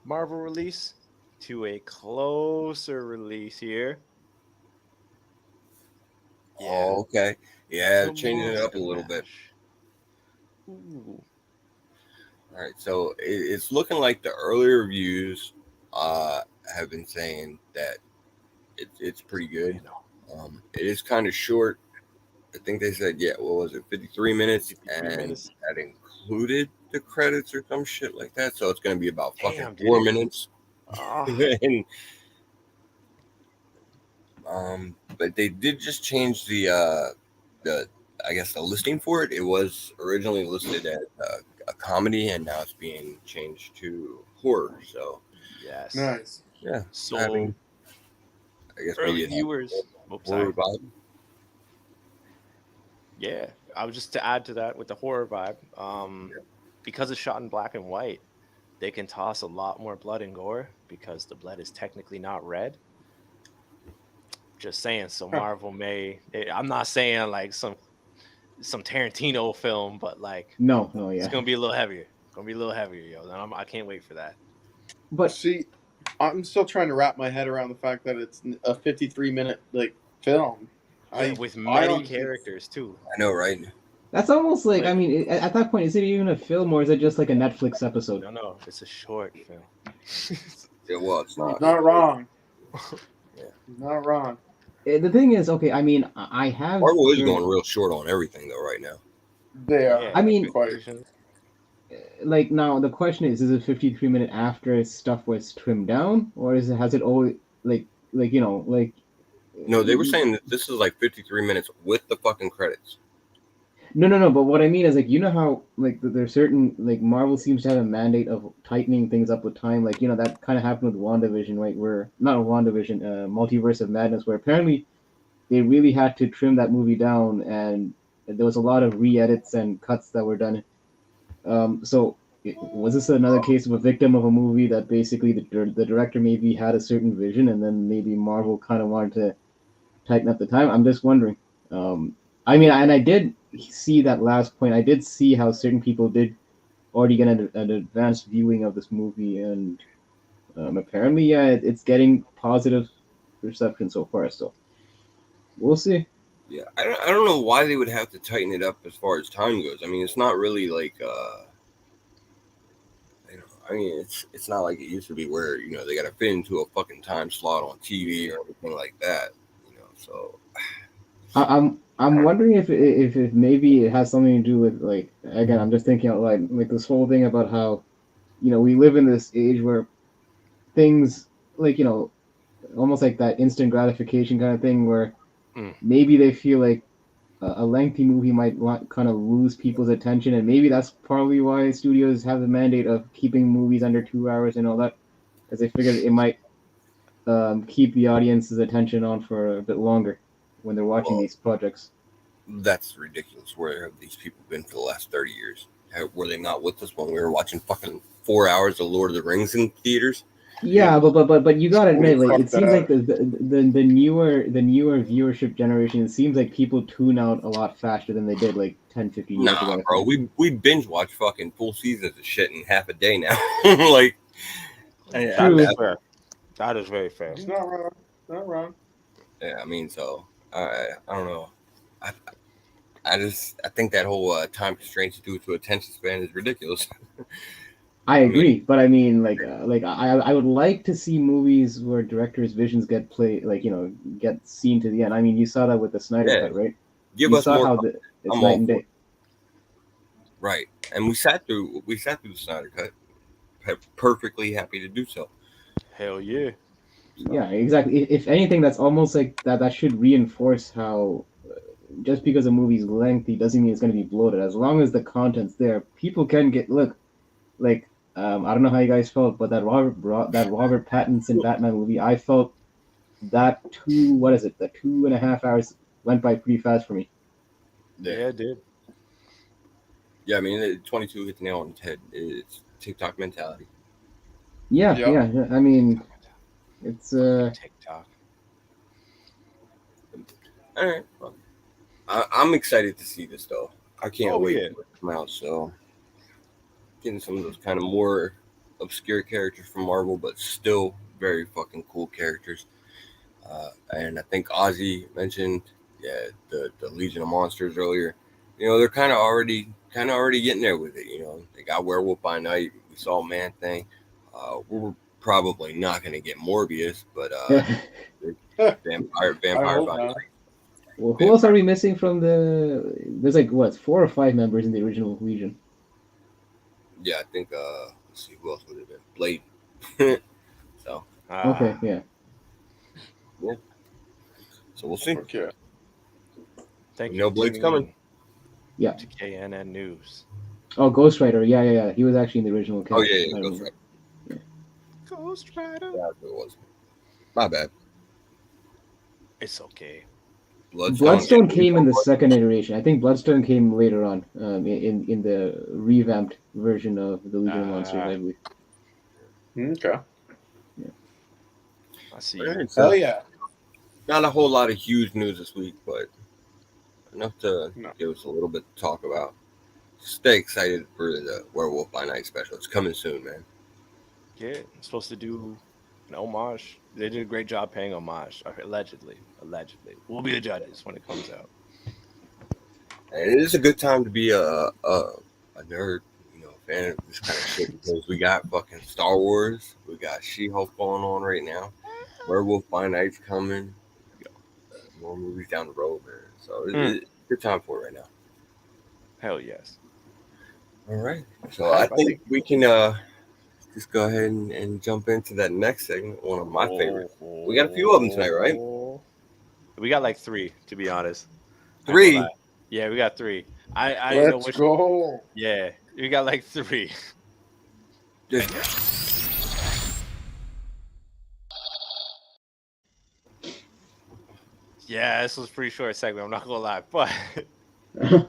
Marvel release to a closer release here. Yeah. Oh, okay. Yeah, changing it up a little bit. Ooh. All right, so it's looking like the earlier reviews have been saying that it's pretty good. It is kind of short. I think they said, what was it, 53 minutes, 53 minutes. That included the credits or some shit like that. So it's going to be about fucking 4 minutes. And, but they did just change the I guess the listing for it. It was originally listed as a comedy, and now it's being changed to horror. So yes, nice. Yeah. So I mean, I guess early maybe viewers. Horror vibe. Yeah, I was just to add to that with the horror vibe. Because it's shot in black and white, they can toss a lot more blood and gore because the blood is technically not red. Just saying. So Marvel may. I'm not saying like some Tarantino film, but like no, it's gonna be a little heavier. It's gonna be a little heavier, yo. And I can't wait for that. But see, I'm still trying to wrap my head around the fact that it's a 53-minute like film. With many characters too. I know, right? That's almost like, I mean, at that point, is it even a film or is it just like a Netflix episode? No, it's a short film. It's not. Not wrong. Yeah. Not wrong. The thing is, okay, I mean, I have... Marvel is going real short on everything, though, right now. They are. Yeah, I mean, quite. Like, now, the question is it 53 minutes after stuff was trimmed down? Or has it always, like, you know, like... No, they were saying that this is like 53 minutes with the fucking credits. No, but what I mean is, like, you know how, like, there's certain, like, Marvel seems to have a mandate of tightening things up with time. Like, you know, that kind of happened with WandaVision, right? Not WandaVision, Multiverse of Madness, where apparently they really had to trim that movie down, and there was a lot of re-edits and cuts that were done. So, was this another case of a victim of a movie that basically the director maybe had a certain vision, and then maybe Marvel kind of wanted to tighten up the time? I'm just wondering. I mean, and I did see that last point. I did see how certain people did already get an advanced viewing of this movie, and apparently, it's getting positive reception so far. So we'll see. Yeah, I don't know why they would have to tighten it up as far as time goes. I mean, it's not really like I mean, it's not like it used to be where they got to fit into a fucking time slot on TV or anything like that. So I'm wondering if maybe it has something to do with, like, again, I'm just thinking out loud, like this whole thing about how we live in this age where things, like, almost like that instant gratification kind of thing, where maybe they feel like a lengthy movie might kind of lose people's attention, and maybe that's probably why studios have the mandate of keeping movies under 2 hours and all that, because they figured it might keep the audience's attention on for a bit longer when they're watching these projects. That's ridiculous. Where have these people been for the last 30 years? Were they not with us when we were watching fucking 4 hours of Lord of the Rings in theaters? Yeah, but you gotta admit, like, it seems like the newer viewership generation, it seems like people tune out a lot faster than they did like 10, 15 years ago. Nah, bro, we binge watch fucking full seasons of shit in half a day now. Like, that is very fair. It's not wrong. Not wrong. Yeah, I mean, so I don't know. I think that whole time constraints due to attention span is ridiculous. I agree, but I mean, like I would like to see movies where directors' visions get played, like, get seen to the end. I mean, you saw that with the Snyder Cut, right? Give you us saw more. how it's night and day. Right, and we sat through the Snyder Cut. Perfectly happy to do so. Hell yeah. So. Yeah, exactly. If anything, that's almost like that should reinforce how just because a movie's lengthy doesn't mean it's going to be bloated. As long as the content's there, people can get like. I don't know how you guys felt, but that Robert Pattinson Batman movie, I felt that the 2.5 hours went by pretty fast for me. Yeah, it did. Yeah, I mean, 22 hit the nail on the head. It's TikTok mentality. Yeah. I mean, it's TikTok. All right. Well, I'm excited to see this though. I can't wait for it to come out. So, getting some of those kind of more obscure characters from Marvel, but still very fucking cool characters. And I think Ozzy mentioned, the Legion of Monsters earlier. They're kind of already getting there with it. They got Werewolf by Night. We saw Man Thing. We're probably not going to get Morbius, but Vampire by Night. Well, who else are we missing from the? There's like 4 or 5 members in the original Legion. Yeah, I think. Let's see, who else would have been? Blade. So. Okay. Yeah. So we'll see. Okay. Thank you. Blade's coming. Yeah. To KNN News. Oh, Ghost Rider. Yeah. He was actually in the original cast. Oh yeah, Ghost Rider. Yeah. Ghost Rider. Yeah, it was. My bad. It's okay. Bloodstone came in the second iteration. I think Bloodstone came later on, in the revamped version of the Legion of Monsters, I believe. Okay. Yeah. I see. Right, so yeah. Not a whole lot of huge news this week, but enough to give us a little bit to talk about. Stay excited for the Werewolf by Night special. It's coming soon, man. Yeah, I'm supposed to do an homage. They did a great job paying homage, allegedly. We'll be the judges when it comes out. And it is a good time to be a nerd, fan of this kind of shit, because we got fucking Star Wars, we got She-Hulk going on right now, Werewolf by Night's coming, more movies down the road, man. So it's a good time for it right now. Hell yes. All right, so I think we can just go ahead and jump into that next segment. One of my favorites. We got a few of them tonight, right? We got like 3, to be honest. 3? Yeah, we got 3. I Let's know which. Go. Yeah, we got like 3. Yeah, this was a pretty short segment. I'm not gonna lie, but no,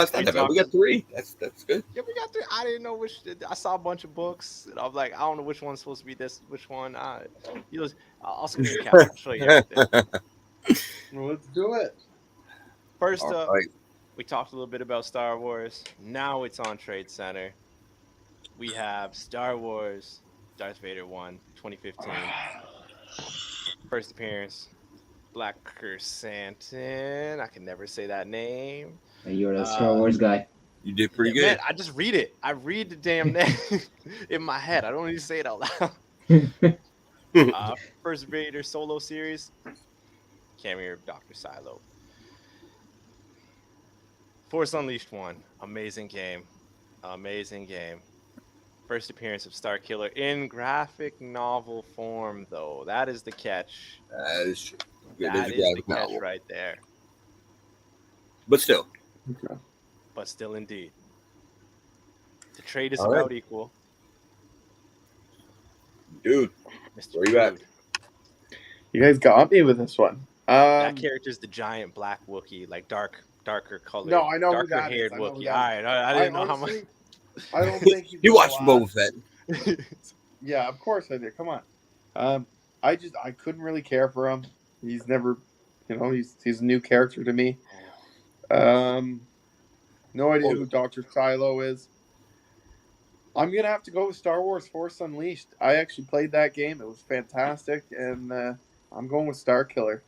it's not that bad. We got 3. That's good. Yeah, we got 3. I didn't know which. I saw a bunch of books, and I'm like, I don't know which one's supposed to be this, which one. I'll screen cap. I'll show you everything. Well, let's do it. First up, we talked a little bit about Star Wars. Now it's on Trade Center. We have Star Wars Darth Vader 1, 2015. First appearance. Black Chrysanthemum. I can never say that name. You're a Star Wars guy. You did pretty good. Man, I just read it. I read the damn name in my head. I don't need to say it out loud. First Vader solo series. Cameo of Dr. Silo. Force Unleashed 1. Amazing game. Amazing game. First appearance of Starkiller in graphic novel form, though. That is the catch. That is true. That is the catch right there. But still. Okay. But still, indeed. The trade is about equal. Dude, Mr. where you at? You guys got me with this one. That character's the giant black Wookiee, like darker color. No, I know who darker that haired is. I know who Wookiee. that All is. right, I didn't know how much. I don't think You watched Boba Fett. Yeah, of course I did. Come on. I couldn't really care for him. He's never, he's a new character to me. No idea who Dr. Silo is. I'm gonna have to go with Star Wars Force Unleashed. I actually played that game. It was fantastic, and I'm going with Starkiller.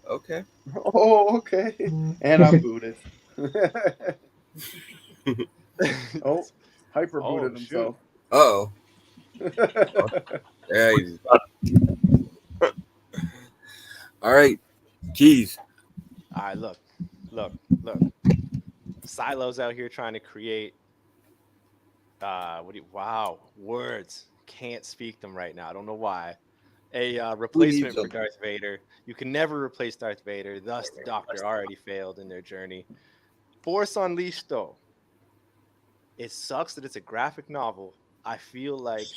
Okay. Oh, okay. And I'm booted. Oh, hyper booted himself. Oh. Yeah. All right, Keys. All right, look. Silo's out here trying to create. Words. Can't speak them right now. I don't know why. A replacement for Darth Vader. You can never replace Darth Vader. Thus, the Doctor already failed in their journey. Force Unleashed, though. It sucks that it's a graphic novel. I feel like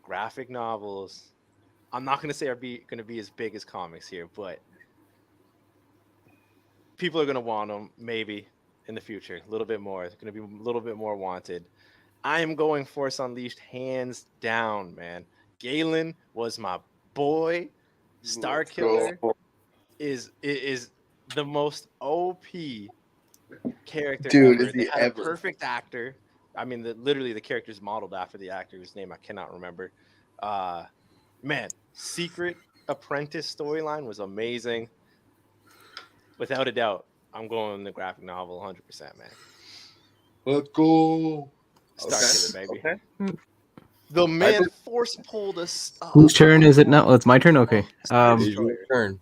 graphic novels. I'm not going to say are going to be as big as comics here, but people are going to want them maybe in the future a little bit more. It's going to be a little bit more wanted. I am going Force Unleashed hands down, man. Galen was my boy. Starkiller is the most OP character Dude, ever. is he They had ever. a perfect actor. I mean, literally the character's modeled after the actor's name I cannot remember. Man, Secret Apprentice storyline was amazing. Without a doubt, I'm going the graphic novel 100%, man. Let's go. Starkiller, baby. Okay. The man force pulled us. Whose turn is it now? Oh, it's my turn. Okay. It's your turn.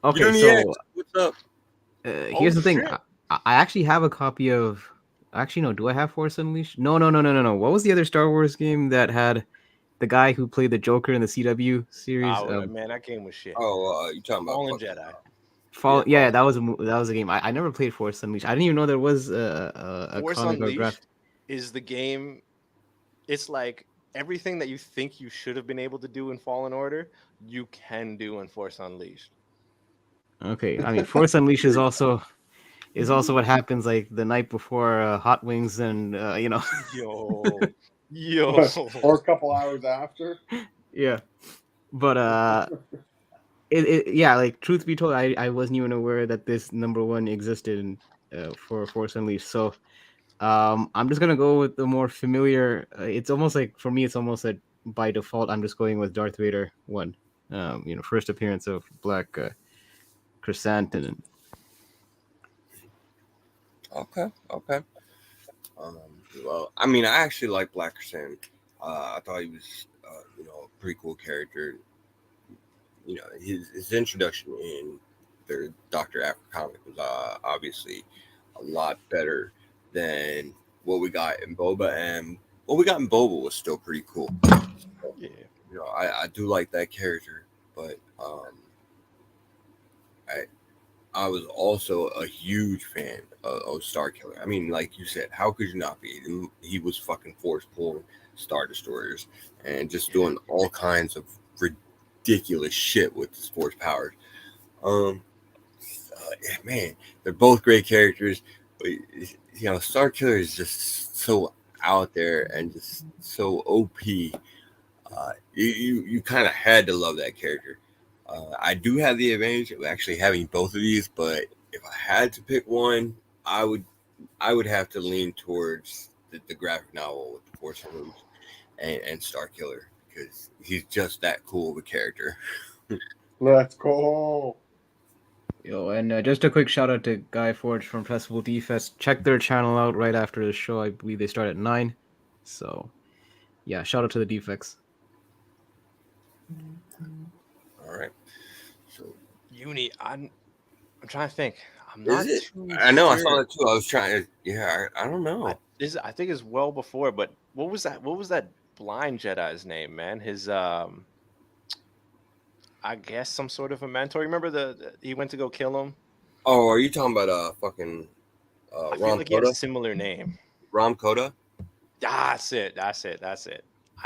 Okay. So what's up? here's the thing. I actually have a copy of. Actually, no. Do I have Force Unleashed? No. What was the other Star Wars game that had the guy who played the Joker in the CW series? Man, that game was shit. You talking about Fallen Jedi? Yeah, that was a game. I never played Force Unleashed. I didn't even know there was a Force comic or Unleashed graphic. is the game. It's like everything that you think you should have been able to do in Fallen Order, you can do in Force Unleashed. Okay, I mean Force Unleashed is also what happens like the night before Hot Wings and Yo. Or a couple hours after. Yeah, but like truth be told, I wasn't even aware that this number one existed for Force Unleashed. So I'm just gonna go with the more familiar. It's almost like for me, it's almost like by default, I'm just going with Darth Vader 1. First appearance of Black Chrysanthemum. Okay. Well, I mean, I actually like Black Chrysanthemum. I thought he was, a pretty cool character. His introduction in the Dr. Afro comic was obviously a lot better than what we got in Boba, and what we got in Boba was still pretty cool. Yeah. I do like that character, but I was also a huge fan of Starkiller. I mean, like you said, how could you not be? He was fucking force pulling Star Destroyers and just doing all kinds of ridiculous shit with his force powers. Man, they're both great characters, but Starkiller is just so out there and just so OP. You kind of had to love that character. I do have the advantage of actually having both of these, but if I had to pick one, I would have to lean towards the graphic novel with the Force Unleashed and Starkiller, because he's just that cool of a character. Let's go. Yo, and just a quick shout out to Guy Forge from Festival D Fest. Check their channel out right after the show. I believe they start at 9. So, yeah, shout out to the Defects. All right. So Uni, I'm trying to think. I'm not is it? too I know. I sure. saw it too. I was trying to. Yeah, I don't know. I think it's well before, but what was that? What was that blind Jedi's name, man? His I guess some sort of a mentor. Remember he went to go kill him? Oh, are you talking about fucking I feel Rom like he had Coda? a similar name. Rom Coda? That's it. I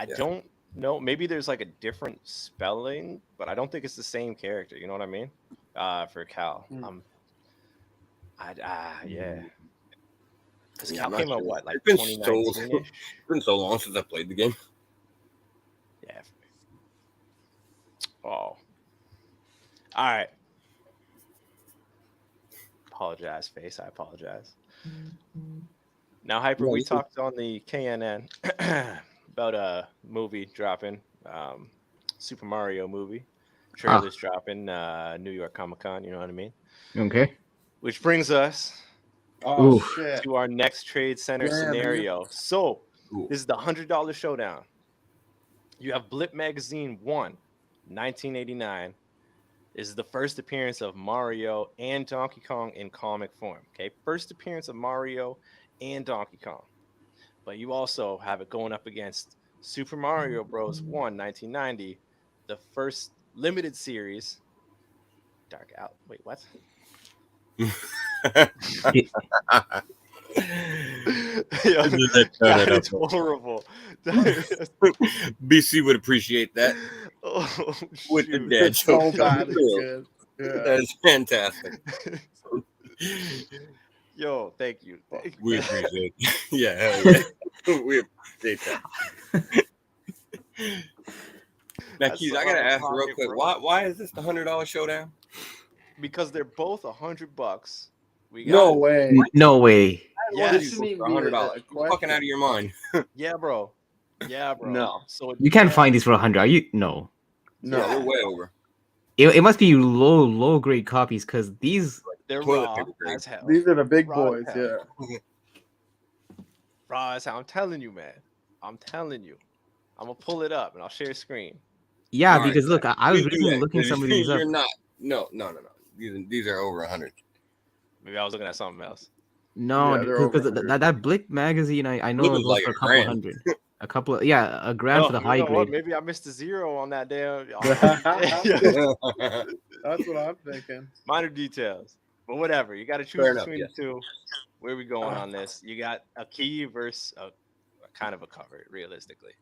Yeah. don't know. Maybe there's like a different spelling, but I don't think it's the same character. You know what I mean? For Cal. Yeah. Because Cal came out what, like it's been 2019 it's been so long since I played the game. Yeah. Oh. All right. Apologize, face. I apologize. Now, Hyper, No, we you can- talked on the KNN about a movie dropping, Super Mario movie. Trailers dropping, New York Comic Con. You know what I mean? Okay. Which brings us Oh Oof. shit. to our next trade center Yeah, scenario. So, Cool. this is the $100 showdown. You have Blip Magazine 1, 1989. This is the first appearance of Mario and Donkey Kong in comic form. Okay, first appearance of Mario and Donkey Kong. But you also have it going up against Super Mario Bros. 1, 1990, the first limited series. Dark Out. Wait, what? Yo, God, it's horrible. BC would appreciate that. Oh, With the shoot. dad It's so joke. bad. It's good. Yeah. That is fantastic. Yo, thank you. We appreciate it. Yeah, hell yeah. We appreciate that. Now, That's Keys, so I gotta out of ask you real pocket, quick. bro. Why is this the $100 showdown? Because they're both $100. We got No way. No way. Well, this Yes. shouldn't even For be $100. a You're question. fucking out of your mind. Yeah, bro. Yeah, bro. No. So You can't find these for 100. Are you? No. No. Yeah, they're way over. It must be low grade copies because these. they're Toilet raw paper grade. as hell. These are the big Raw boys. as Yeah. hell. Raw as hell. I'm telling you, man. I'm telling you. I'm gonna pull it up and I'll share screen. Yeah, All right, because look, I was You do recently that, looking 'cause some of these up. You're not. No. These are over 100. Maybe I was looking at something else. No, Yeah, they're over because 100. that Blick magazine, I know Blip it is goes like for a a couple grand. hundred. A couple, a grand for the you high know what? grade. Maybe I missed a zero on that damn. That's what I'm thinking. Minor details, but whatever. You got to choose Fair enough, between yes. the two. Where are we going on this? You got a key versus a kind of a cover, realistically.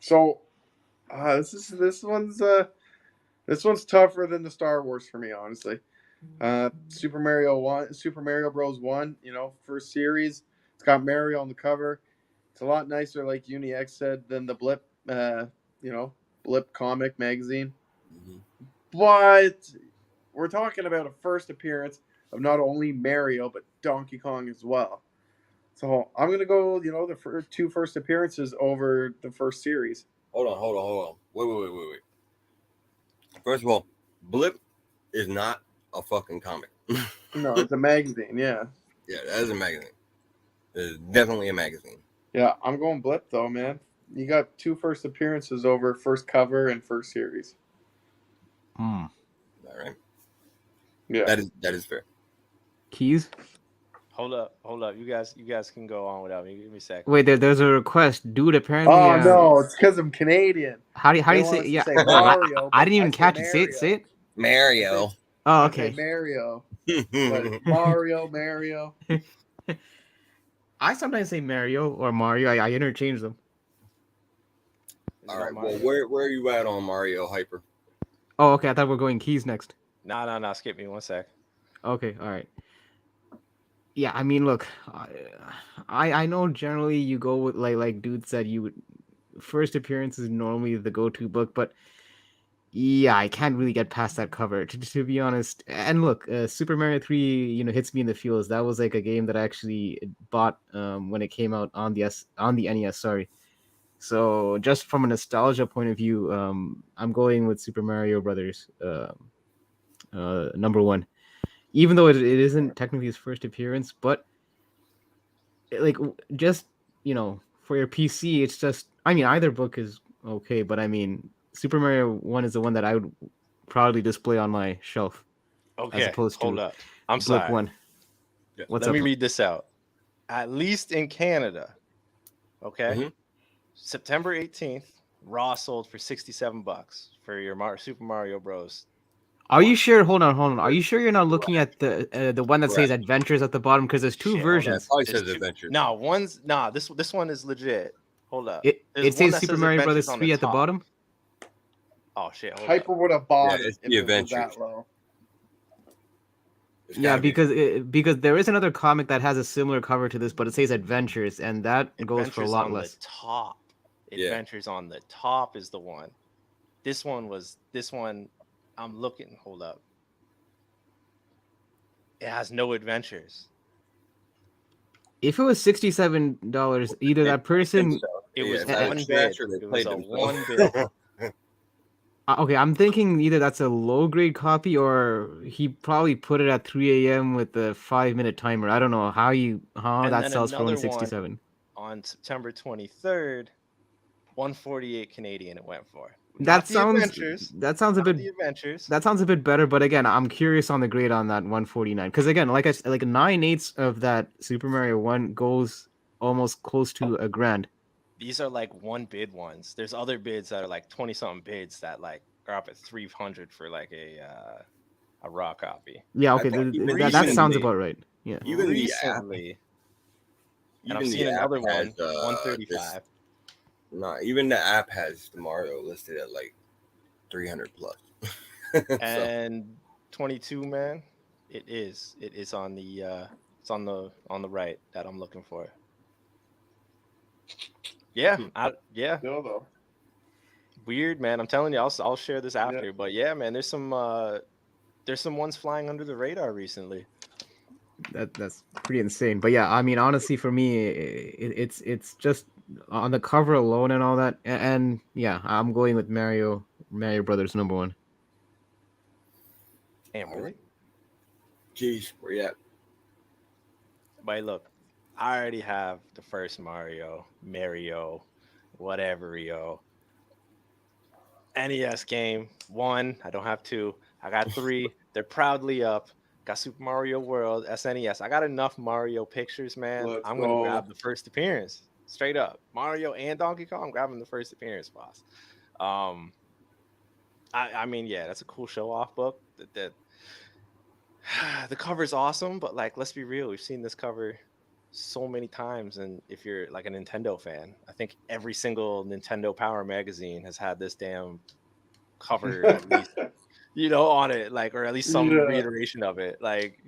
So, this one's tougher than the Star Wars for me, honestly. Super Mario Bros. 1, first series. It's got Mario on the cover. It's a lot nicer, like UniX said, than the Blip, Blip comic magazine. Mhm. But we're talking about a first appearance of not only Mario but Donkey Kong as well. So I'm gonna go, the two first appearances over the first series. Hold on. Wait. First of all, Blip is not a fucking comic. No, it's a magazine. Yeah, Yeah, that is a magazine. It is definitely a magazine. yeah. I'm going Blip though, man. You got two first appearances over first cover and first series. All right. Yeah. That is fair. Keys. Hold up. You guys can go on without me. Give me a second. Wait, there's a request, dude. Apparently. Oh no, it's because I'm Canadian. How do They you want say? us to Yeah, say Mario, I didn't even but catch say it. Say it. Say it. Mario. Oh, I say okay. Mario, but Mario. I sometimes say Mario or Mario. I interchange them. Is it All on right. Mario? Well, where are you at on Mario Hyper? Oh, okay. I thought we were going Keys next. No. Skip me 1 sec. Okay, all right. Yeah, I mean, look, I know generally you go with like dude said you would first appearance is normally the go-to book, but yeah, I can't really get past that cover to be honest. And look, Super Mario 3, hits me in the feels. That was like a game that I actually bought when it came out on the NES. Sorry, So just from a nostalgia point of view, I'm going with Super Mario Brothers number one. Even though it isn't technically his first appearance, but like just for your PC, it's just either book is okay, but Super Mario 1 is the one that I would probably display on my shelf as Okay, opposed hold to up. I'm Blip sorry. 1. Yeah. What's Let up? me read this out. At least in Canada, okay, Mhm. September 18th, Raw sold for $67 for your Super Mario Bros. Are you sure? Hold on. Are you sure you're not looking at the one that says Correct. Adventures at the bottom? Because there's two Shit, hold on. versions. Probably There's says Adventures. No, this one is legit. Hold up. It There's says one that Super says Mario Adventures Brothers on 3 at the top. bottom. Oh shit, hold Hyper up. would have bought Yeah, it it's if the it was Adventures. that low. It's Yeah, gotta be- because there is another comic that has a similar cover to this, but it says Adventures, and that goes for a Adventures lot on less. the top. Yeah. Adventures on the top is the one. This one. I'm looking. Hold up. It has no adventures. If it was $67, either that person. It Yeah, was if that one was bid. trash or they It was played a themselves. one bid. Okay, I'm thinking either that's a low grade copy or he probably put it at 3 a.m. with the 5-minute timer. I don't know how And that then sells for only another one 67. on September 23rd, 148 Canadian. It went for. That Not the sounds Adventures. that sounds a Not bit the Adventures. that sounds a bit better, but again, I'm curious on the grade on that 149 because again, like 9/8 of that Super Mario 1 goes almost close to a grand. These are like one bid ones. There's other bids that are like 20 something bids that like are up at 300 for like a raw copy. Yeah, I okay, think even that sounds the- about right. Yeah. Even the app, Recently, and I've even seen the app another one, has 135. even the app has the Mario listed at like 300 plus. So, And 22, man, it is on the it's on the right that I'm looking for. Yeah, yeah, Still though. weird, man. I'm telling you, I'll share this after. But yeah, man, there's some ones flying under the radar recently. That's pretty insane. But yeah, honestly, for me, it's just on the cover alone and all that. And yeah, I'm going with Mario Brothers number one. Damn, really? Jeez, where you at? But look, I already have the first Mario, whatever, NES game. 1, I don't have 2. I got 3. They're proudly up. Got Super Mario World, SNES. I got enough Mario pictures, man. Let's I'm gonna go. grab the first appearance. Straight up. Mario and Donkey Kong, I'm grabbing the first appearance, boss. I mean, yeah, that's a cool show-off book. That the cover's awesome, but like, let's be real, we've seen this cover so many times, and if you're like a Nintendo fan, I think every single Nintendo Power magazine has had this damn cover at least, on it, like, or at least some reiteration of it. Like,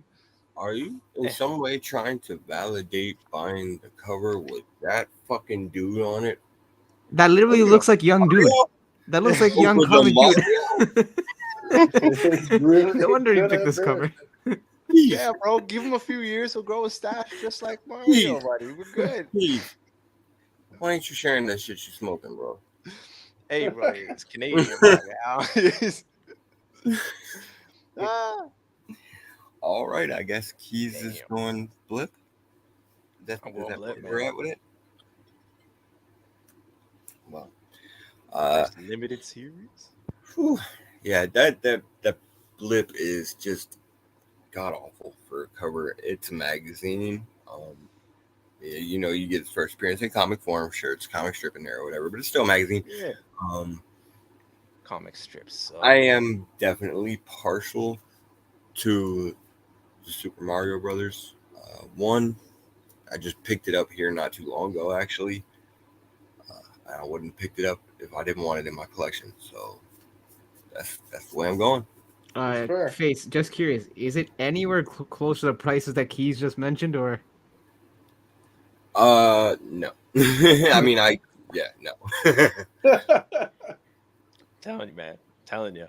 Are you in some way trying to validate buying the cover with that fucking dude on it? That literally looks like young dude. That looks like young With comic the dude. Really No wonder he could picked have this been. cover. yeah, bro, give him a few years, he'll grow a stash just like Mario, buddy. We're good. Heath, why ain't you sharing that shit you smoking, bro? Hey, bro, it's Canadian right now. All right, I guess Keys is Damn. going Blip. I'm going Blip, where we're man. at with it? Well, First limited series. whew, yeah, that Blip is just god awful for a cover. It's a magazine. Yeah, you get its first appearance in comic form. Sure, it's a comic strip in there or whatever, but it's still a magazine. Yeah. Comic strips. So. I am definitely partial to the Super Mario Brothers. 1, I just picked it up here not too long ago, actually. I wouldn't have picked it up if I didn't want it in my collection. So that's the way I'm going. Fair. Face, just curious, is it anywhere close to the prices that Keys just mentioned, or? No. I mean, no. Telling you, man. Telling you.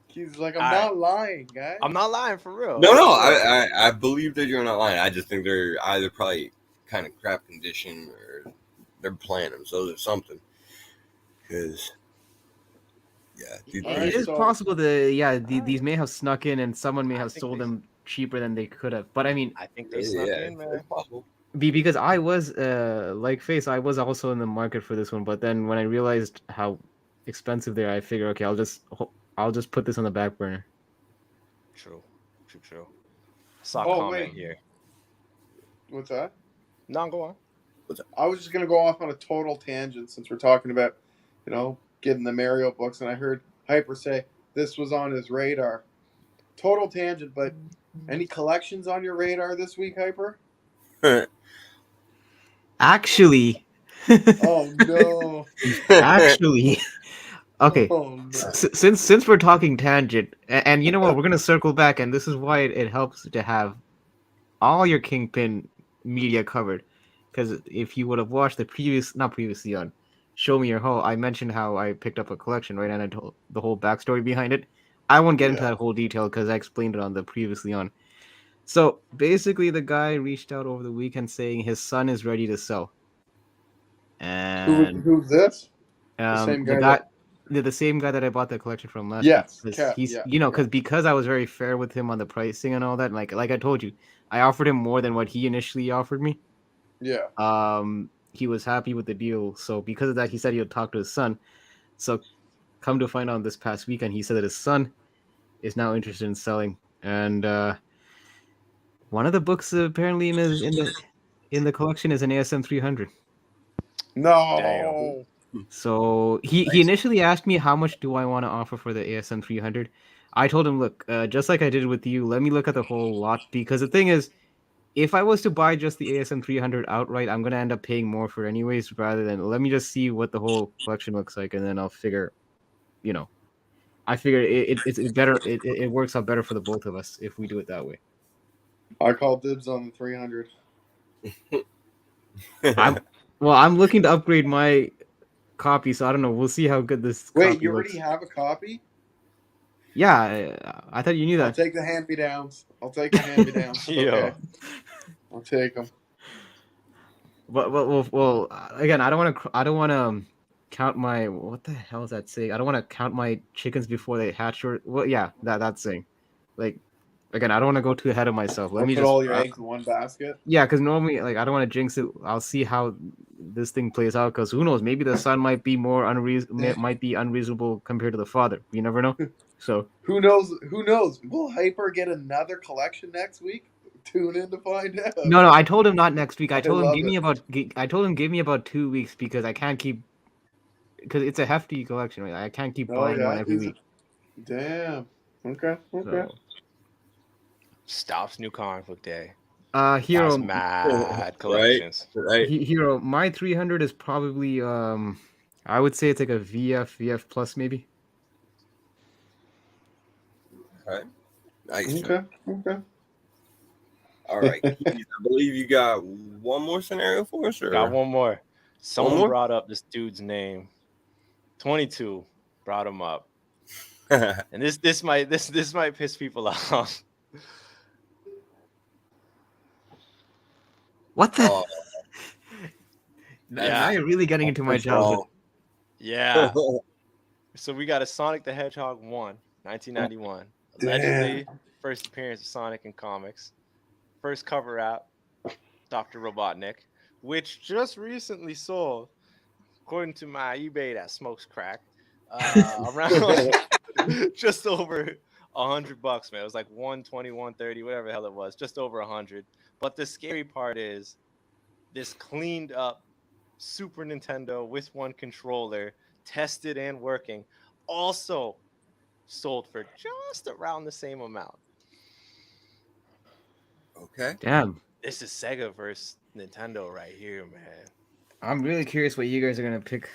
He's like, I'm All not lying, guys. I'm not lying for real. No, I believe that you're not lying. I just think they're either probably kind of crap condition or they're playing themselves or something. Because Alright, It is so- possible that these may have snuck in and someone may have sold them cheaper than they could have. But I mean, I think they snuck in, man. it's possible. because I was like Face, I was also in the market for this one. But then when I realized how expensive they are, I figure, okay, I'll just put this on the back burner. True. Saw a Oh, comment wait. here. What's that? No, go on. I was just gonna go off on a total tangent since we're talking about, getting the Mario books, and I heard Hyper say this was on his radar. Total tangent, but any collections on your radar this week, Hyper? Actually, Oh no! actually, okay. Oh no! Since we're talking tangent, and you know what, we're gonna circle back, and this is why it helps to have all your Kingpin media covered. Because if you would have watched not previously on Show Me Your Haul, I mentioned how I picked up a collection, right? And I told the whole backstory behind it. I won't get into that whole detail because I explained it on the previously on. So basically, the guy reached out over the weekend saying his son is ready to sell. And Who's this? The same guy. the same guy that I bought the collection from last Yes, week. Kev, He's yeah. because I was very fair with him on the pricing and all that. Like I told you, I offered him more than what he initially offered me. Yeah. He was happy with the deal. So because of that, he said he'll talk to his son. So come to find out this past weekend, he said that his son is now interested in selling. And one of the books apparently in the collection is an ASM 300. No. Damn. So he initially asked me how much do I want to offer for the ASM 300. I told him, look, just like I did with you, let me look at the whole lot, because the thing is, if I was to buy just the ASM 300 outright, I'm gonna end up paying more for it anyways. Rather than let me just see what the whole collection looks like, and then I'll figure, I figure it's better. It works out better for the both of us if we do it that way. I call dibs on the 300. I'm looking to upgrade my copy, so I don't know. We'll see how good this. Wait, copy you looks. already have a copy? Yeah, I thought you knew I'll that. take the hand-me-downs. Okay. I'll take them. Well, again, I don't want to count my, what the hell is that saying? I don't want to count my chickens before they hatch, or that's saying. Like, again, I don't want to go too ahead of myself. Let me put just all your eggs in one basket. Yeah, because normally, like, I don't want to jinx it. I'll see how this thing plays out. Because who knows? Maybe the son might be unreasonable compared to the father. You never know. So who knows? Will Hyper get another collection next week? Tune in to find out. No. I told him not next week. I told him give me about 2 weeks because I can't keep. Because it's a hefty collection, right? I can't keep buying one every week. Damn. Okay. So. Stops New Comic Book Day. Hero. That's mad collections. Right. Hero. My 300 is probably I would say it's like a VF plus maybe. All right. Nice. Okay. All right. I believe you got one more scenario for us. Or? Got one more. Someone brought up this dude's name. 22 brought him up, and this might piss people off. What the? Now you're really getting into my childhood. Yeah. So we got a Sonic the Hedgehog 1, 1991. Allegedly, first appearance of Sonic in comics. First cover art, Dr. Robotnik, which just recently sold, according to my eBay that smokes crack, around just over $100, man. It was like 120, 130, whatever the hell it was, just over 100. But the scary part is this cleaned up Super Nintendo with one controller, tested and working, also sold for just around the same amount. Okay. Damn. This is Sega versus Nintendo right here, man. I'm really curious what you guys are gonna pick.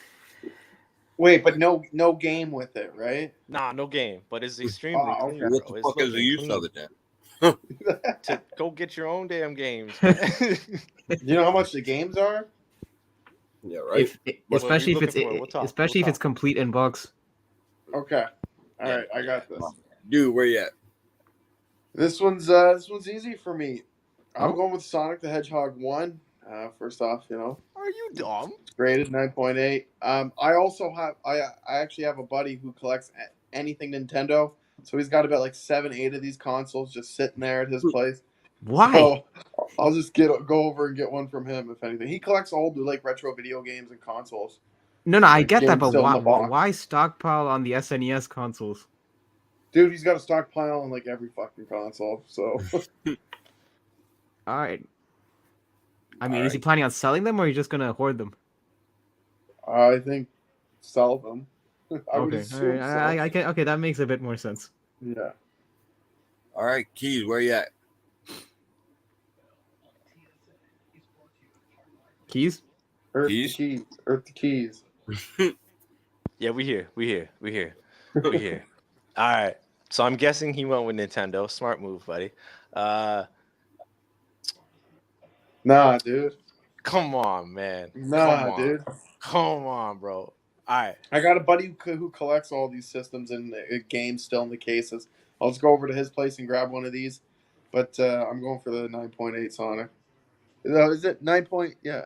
Wait, but no game with it, right? Nah, no game, but it's extremely clean, bro. What the fuck is the use of it then? To go get your own damn games. You know how much the games are? Yeah, right. Especially if it's complete in box. Okay. All right, I got this. Dude, where you at? This one's easy for me. I'm going with Sonic the Hedgehog 1. First off, Are you dumb? It's graded 9.8. I also have I actually have a buddy who collects anything Nintendo. So he's got about like 7, 8 of these consoles just sitting there at his place. Why? So I'll just go over and get one from him if anything. He collects old like retro video games and consoles. No, I Like, get that, games but still in the box. why stockpile on the SNES consoles? Dude, he's got a stockpile on like every fucking console. So All right. I mean, All is he right. planning on selling them, or are you just gonna hoard them? I think sell them. I would Okay, assume all so. right. I can. Okay, that makes a bit more sense. Yeah. All right, Keys, where you at? Keys? Earth Keys? the keys. Earth the keys. Yeah, we here. All right. So I'm guessing he went with Nintendo. Smart move, buddy. Nah, dude. Come on, man. Nah, dude. Come on, bro. All right. I got a buddy who collects all these systems and games still in the cases. I'll just go over to his place and grab one of these. But I'm going for the 9.8 Sonic. Is it 9 point? Yeah.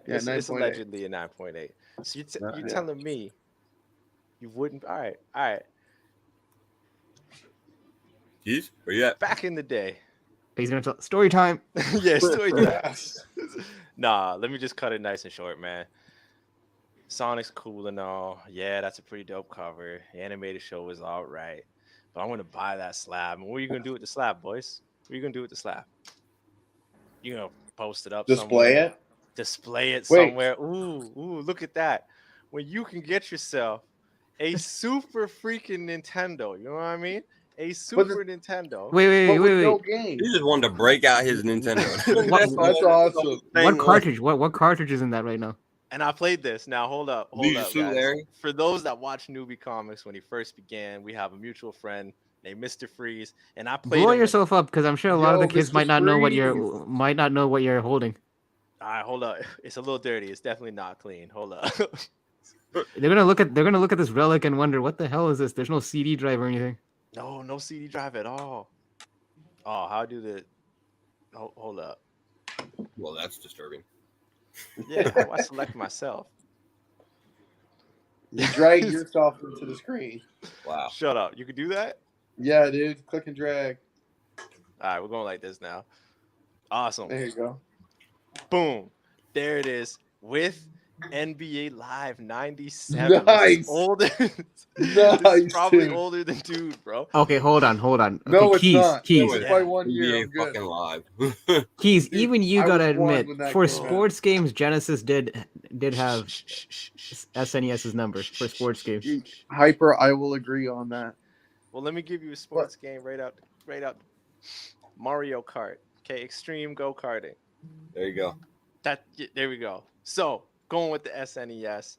Yeah, It's 9.8. allegedly a 9.8. So you're telling me you wouldn't? All right. Keys, where you at? Back in the day. He's gonna tell story time. Yeah, story time. Nah, let me just cut it nice and short, man. Sonic's cool and all. Yeah, that's a pretty dope cover. The animated show was all right. But I'm going to buy that slab. And what are you going to do with the slab, boys? What are you going to do with the slab? You going to post it up Display somewhere? it? Display it Wait. somewhere. Ooh, look at that. When you can get yourself a super freaking Nintendo. You know what I mean? A Super Nintendo. Wait. No game. He just wanted to break out his Nintendo. That's awesome. What cartridge? What cartridge is in that right now? And I played this. Now, hold up, Suit, guys. Larry? For those that watch Newbie Comics when he first began, we have a mutual friend named Mr. Freeze, and I played. Blow him yourself up, because I'm sure a lot of the kids Mr. might not know what you're Freeze. holding. All right, hold up. It's a little dirty. It's definitely not clean. Hold up. They're gonna look at this relic and wonder, what the hell is this? There's no CD drive or anything. No CD drive at all. Oh, how do the? Oh, hold up. Well, that's disturbing. Yeah, how do I select myself? You drag yourself into the screen. Wow. Shut up. You can do that? Yeah, dude. Click and drag. All right, we're going like this now. Awesome. There you go. Boom. There it is with NBA Live 97. Nice. This is older. This Nice, is probably dude. older than dude, bro. Okay, hold on. Okay, No, it's not. Keys. It's by 1 year. NBA I'm good. fucking live. Keys, Dude, even you I gotta was born admit, when that for came out. sports games, Genesis did have SNES's number for sports games. Hyper, I will agree on that. Well, let me give you a sports game right out. Mario Kart. Okay, extreme go-karting. There you go. There we go. So going with the SNES,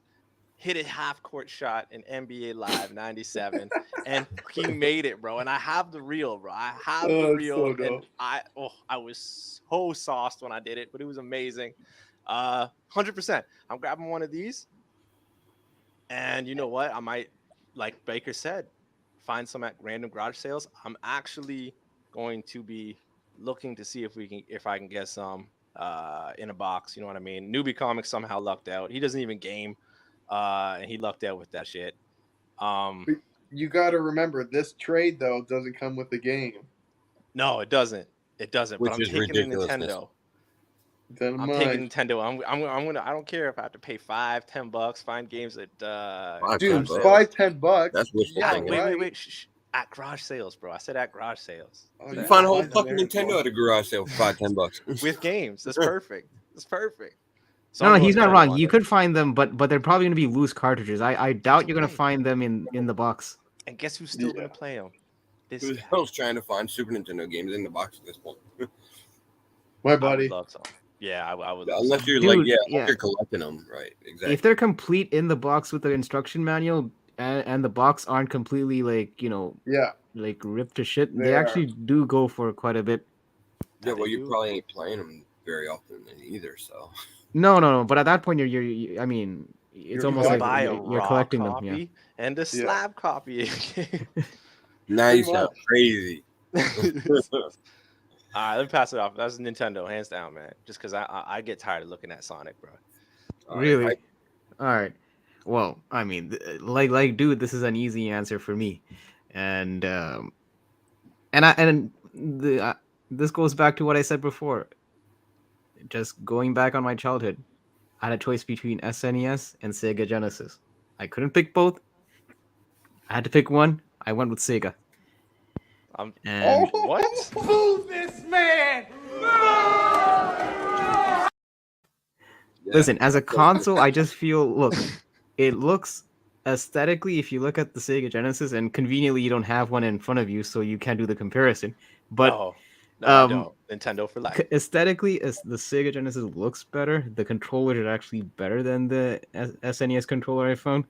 hit a half-court shot in NBA Live 97, and he made it, bro. And I have the reel, bro. I have the reel, so and dope. I was so sauced when I did it, but it was amazing. 100%. I'm grabbing one of these, and you know what? I might, like Baker said, find some at random garage sales. I'm actually going to be looking to see if I can get some in a box. You know what I mean? Newbie Comics somehow lucked out. He doesn't even game, and he lucked out with that shit. You got to remember, this trade though doesn't come with the game. No, it doesn't. It doesn't. Which But I'm is taking the ridiculousness. Nintendo. Then I'm mine. taking Nintendo. I'm gonna. I don't care if I have to pay $5-10. Find games at Dude, $5-10. $5-10. That's wishful Yeah, thinking. wait. Shh. At garage sales, bro. I said at garage sales. Oh, You yeah. find a whole Mine's fucking there. Nintendo at a garage sale for $5-10. With games. That's perfect. That's perfect. So No, I'm he's going not Nintendo wrong. on You it. could find them, but they're probably gonna be loose cartridges. I doubt you're gonna okay. find them in the box. And guess who's still Yeah. gonna play them? This Who the guy. hell's trying to find Super Nintendo games in the box at this point? My I buddy. would love some. Yeah, I would. Love Unless some. you're Dude, like, yeah. unless you're collecting them, right? Exactly. If they're complete in the box with the instruction manual and the box aren't completely Yeah. like ripped to shit, They they are. actually do go for quite a bit. Yeah, well, they you do. probably ain't playing them very often either, so. No. But at that point, I mean, it's You're almost Go like buy a you're raw collecting them. copy Yeah. and a slab copy. Now you Pretty sound much. crazy. All right, let me pass it off. That's Nintendo, hands down, man. Just because I get tired of looking at Sonic, bro. Really? All right. Well, I mean, dude, this is an easy answer for me, and this goes back to what I said before. Just going back on my childhood, I had a choice between SNES and Sega Genesis. I couldn't pick both. I had to pick one. I went with Sega. And What? Move this man! listen, as a console, I just feel it looks aesthetically. If you look at the Sega Genesis, and conveniently you don't have one in front of you, so you can't do the comparison. But no, I don't. Nintendo for life. Aesthetically, as the Sega Genesis looks better, the controller is actually better than the SNES controller I found.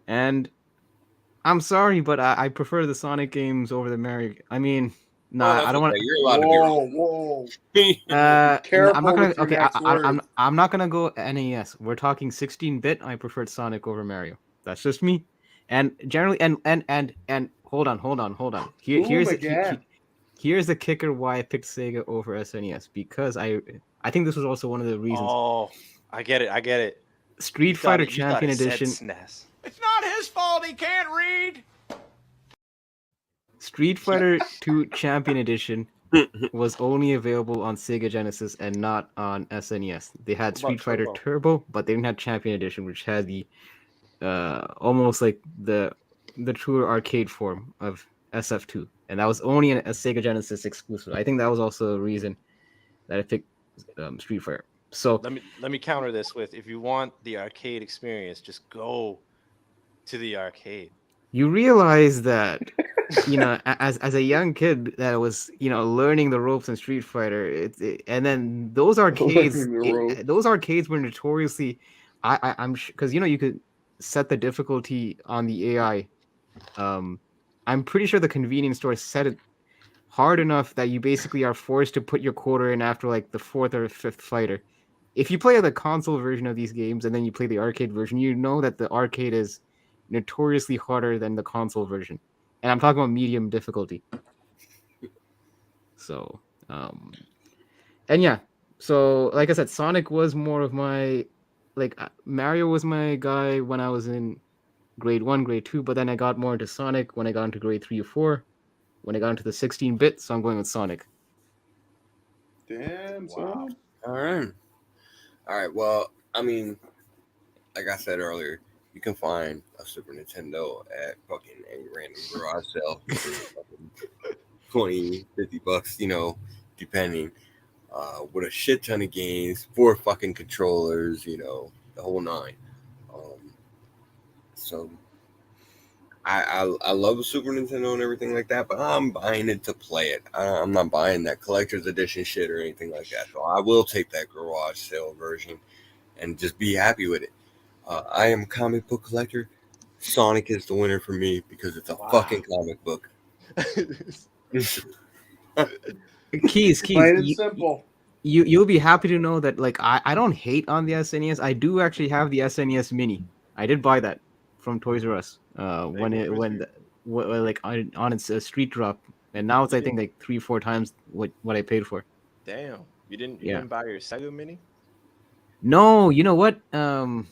And I'm sorry, but I prefer the Sonic games over the Mario. I mean, I don't want. You're allowed to be whoa. I'm not gonna. with your Okay, next I'm not gonna go NES. We're talking 16-bit. I preferred Sonic over Mario. That's just me. And generally, and hold on. Here's the kicker why I picked Sega over SNES, because I think this was also one of the reasons. Oh, I get it. Street Fighter Champion Edition. SNES. It's not his fault he can't read. Street Fighter 2 Champion Edition was only available on Sega Genesis and not on SNES. They had Street Fighter Turbo, but they didn't have Champion Edition, which had the almost like the truer arcade form of SF2, and that was only a Sega Genesis exclusive. I think that was also a reason that I picked Street Fighter. So let me counter this with, if you want the arcade experience, just go to the arcade. You realize that, as a young kid that was, learning the ropes in Street Fighter, and then those arcades were notoriously, I'm sure, because you could set the difficulty on the AI. I'm pretty sure the convenience store set it hard enough that you basically are forced to put your quarter in after like the 4th or 5th fighter. If you play the console version of these games and then you play the arcade version, you know that the arcade is notoriously harder than the console version. And I'm talking about medium difficulty. So, and yeah. So, like I said, Sonic was more of my, Mario was my guy when I was in grade 1, grade 2, but then I got more into Sonic when I got into grade 3 or 4. When I got into the 16-bit, so I'm going with Sonic. Damn, wow. All right. Well, I mean, like I said earlier, you can find a Super Nintendo at fucking any random garage sale for $20, $50, depending. With a shit ton of games, 4 fucking controllers, the whole 9. So I love the Super Nintendo and everything like that, but I'm buying it to play it. I'm not buying that collector's edition shit or anything like that. So I will take that garage sale version and just be happy with it. I am a comic book collector. Sonic is the winner for me because it's a fucking comic book. Keys. Plain and simple. You'll be happy to know that I don't hate on the SNES. I do actually have the SNES Mini. I did buy that from Toys R Us on its street drop, and now it's I think like 3-4 times what I paid for. Damn, you didn't buy your Sega Mini? No, you know what? I'm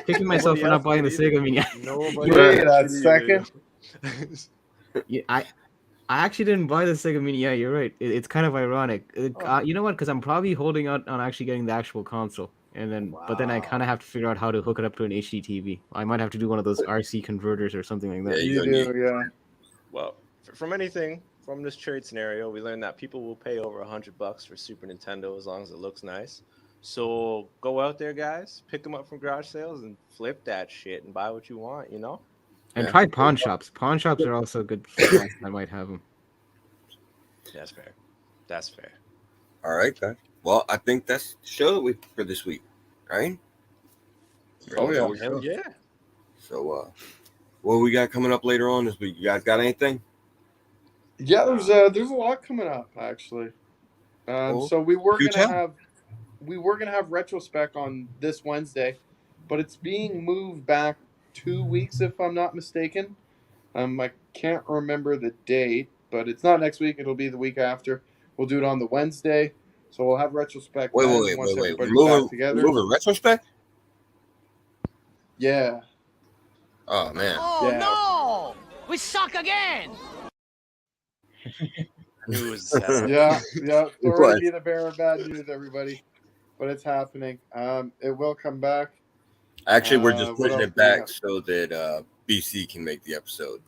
kicking myself for not buying the Sega Mini. Wait a second. Yeah, I actually didn't buy the Sega Mini. Yeah, you're right. It's kind of ironic. You know what? Because I'm probably holding out on actually getting the actual console, and then but then I kind of have to figure out how to hook it up to an HD TV. I might have to do one of those RC converters or something like that. You do, yeah. Well, from this trade scenario, we learned that people will pay over $100 for Super Nintendo as long as it looks nice. So go out there, guys, pick them up from garage sales and flip that shit and buy what you want, And try pawn shops. Pawn shops are also good. I might have them. That's fair. All right, guys. Well, I think that's the show for this week, right? Oh, yeah. Hell yeah. So, what we got coming up later on this week? You guys got anything? Yeah, there's a lot coming up actually. So we were gonna have retrospect on this Wednesday, but it's being moved back 2 weeks if I'm not mistaken. I can't remember the date, but it's not next week. It'll be the week after. we'll do it on the Wednesday. So we'll have retrospect. Wait. Once everybody's We're back together. moving retrospect? Yeah. Oh, man. Oh Yeah. no! We suck again! It was sad. Yeah. Sorry What? to be the bearer of bad news, everybody, but it's happening. It will come back. Actually, we're just what pushing else it do we back have? so that BC can make the episode.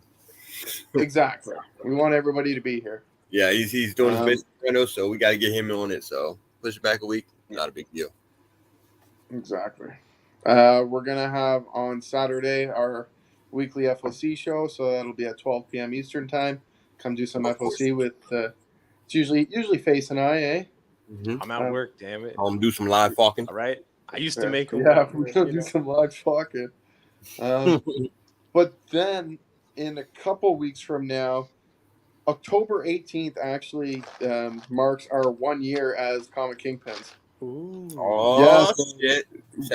Exactly. We want everybody to be here. Yeah, he's doing his best right now, so we got to get him on it. So push it back a week. Not a big deal. Exactly. We're gonna have on Saturday our weekly FOC show, so that'll be at 12 p.m. Eastern time. Come do some FOC with it's usually Face and I, eh? I'm at work, damn it. Do some live fucking. All right. I used to make them. Yeah, we're gonna do some live fucking. But then in a couple weeks from now, October 18th actually marks our 1 year as Comic Kingpins. Ooh. Oh, shit.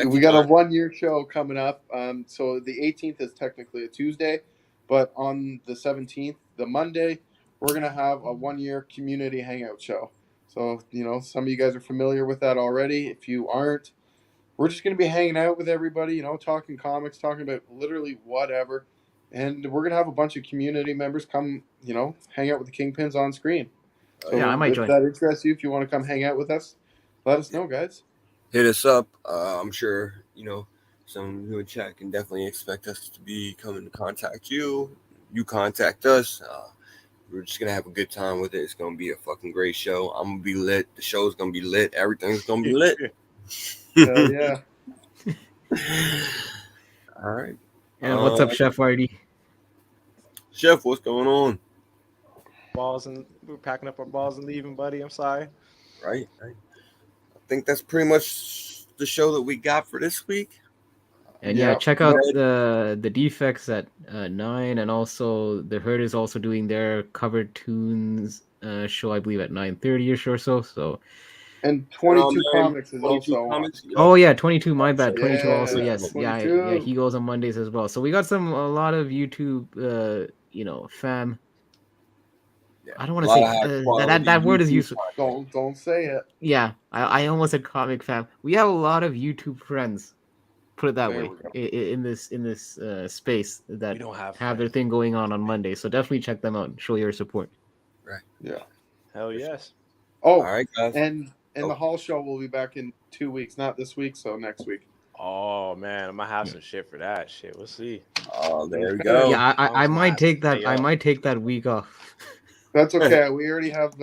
We got a 1 year show coming up. So the 18th is technically a Tuesday, but on the 17th, the Monday, we're going to have a 1 year community hangout show. So, some of you guys are familiar with that already. If you aren't, we're just going to be hanging out with everybody, talking comics, talking about literally whatever. And we're going to have a bunch of community members come, hang out with the Kingpins on screen. So Yeah, I might join. If that interests you, if you want to come hang out with us, let us know, guys. Hit us up. I'm sure, some new chat can definitely expect us to be coming to contact you. You contact us. We're just going to have a good time with it. It's going to be a fucking great show. I'm going to be lit. The show's going to be lit. Everything's going to be lit. Hell yeah. All right. And what's up, Chef Artie? Chef, what's going on? We're packing up our balls and leaving, buddy. I'm sorry. Right. I think that's pretty much the show that we got for this week. And check out the Defects at 9, and also the Herd is also doing their covered tunes show, I believe, at 9:30ish or so. So. And 22 Comics is 22 also comics, on. Oh yeah, 22. My bad. 22 Yeah, also. Yes. 22. Yeah. He goes on Mondays as well. So we got a lot of YouTube, fam. Yeah. I don't want to say that word is useful. Don't say it. Yeah, I almost said comic fam. We have a lot of YouTube friends. Put it that way. In this space that We don't have their thing going on Monday. So definitely check them out and show your support. Right. Yeah. Hell yes. Oh, all right, guys. And the Hall show will be back in 2 weeks, not this week, so next week. Oh man, I might have some shit for that shit. We'll see. Oh, there we go. Yeah, I might take that. I might take that week off. That's okay. We already have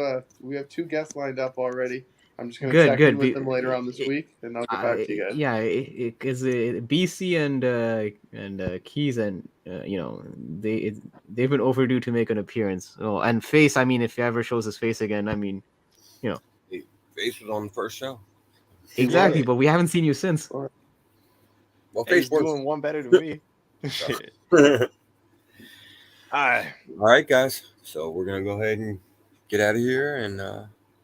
2 guests lined up already. I'm just gonna check in with them later on this week, and I'll get back to you guys. Yeah, because BC and Keys and they've been overdue to make an appearance. Oh, and Face, I mean, if he ever shows his face again, I mean, Face was on the first show. Exactly, but we haven't seen you since. Well, Face doing one better than me. All right, guys. So we're gonna go ahead and get out of here, and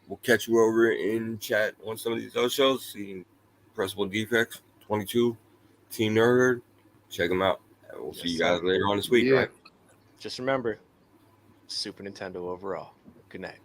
we'll catch you over in chat on some of these other shows. See Pressable Defects, 22, Team Nerd. Check them out. And we'll see you guys later on this week. Right? Just remember, Super Nintendo overall. Good night.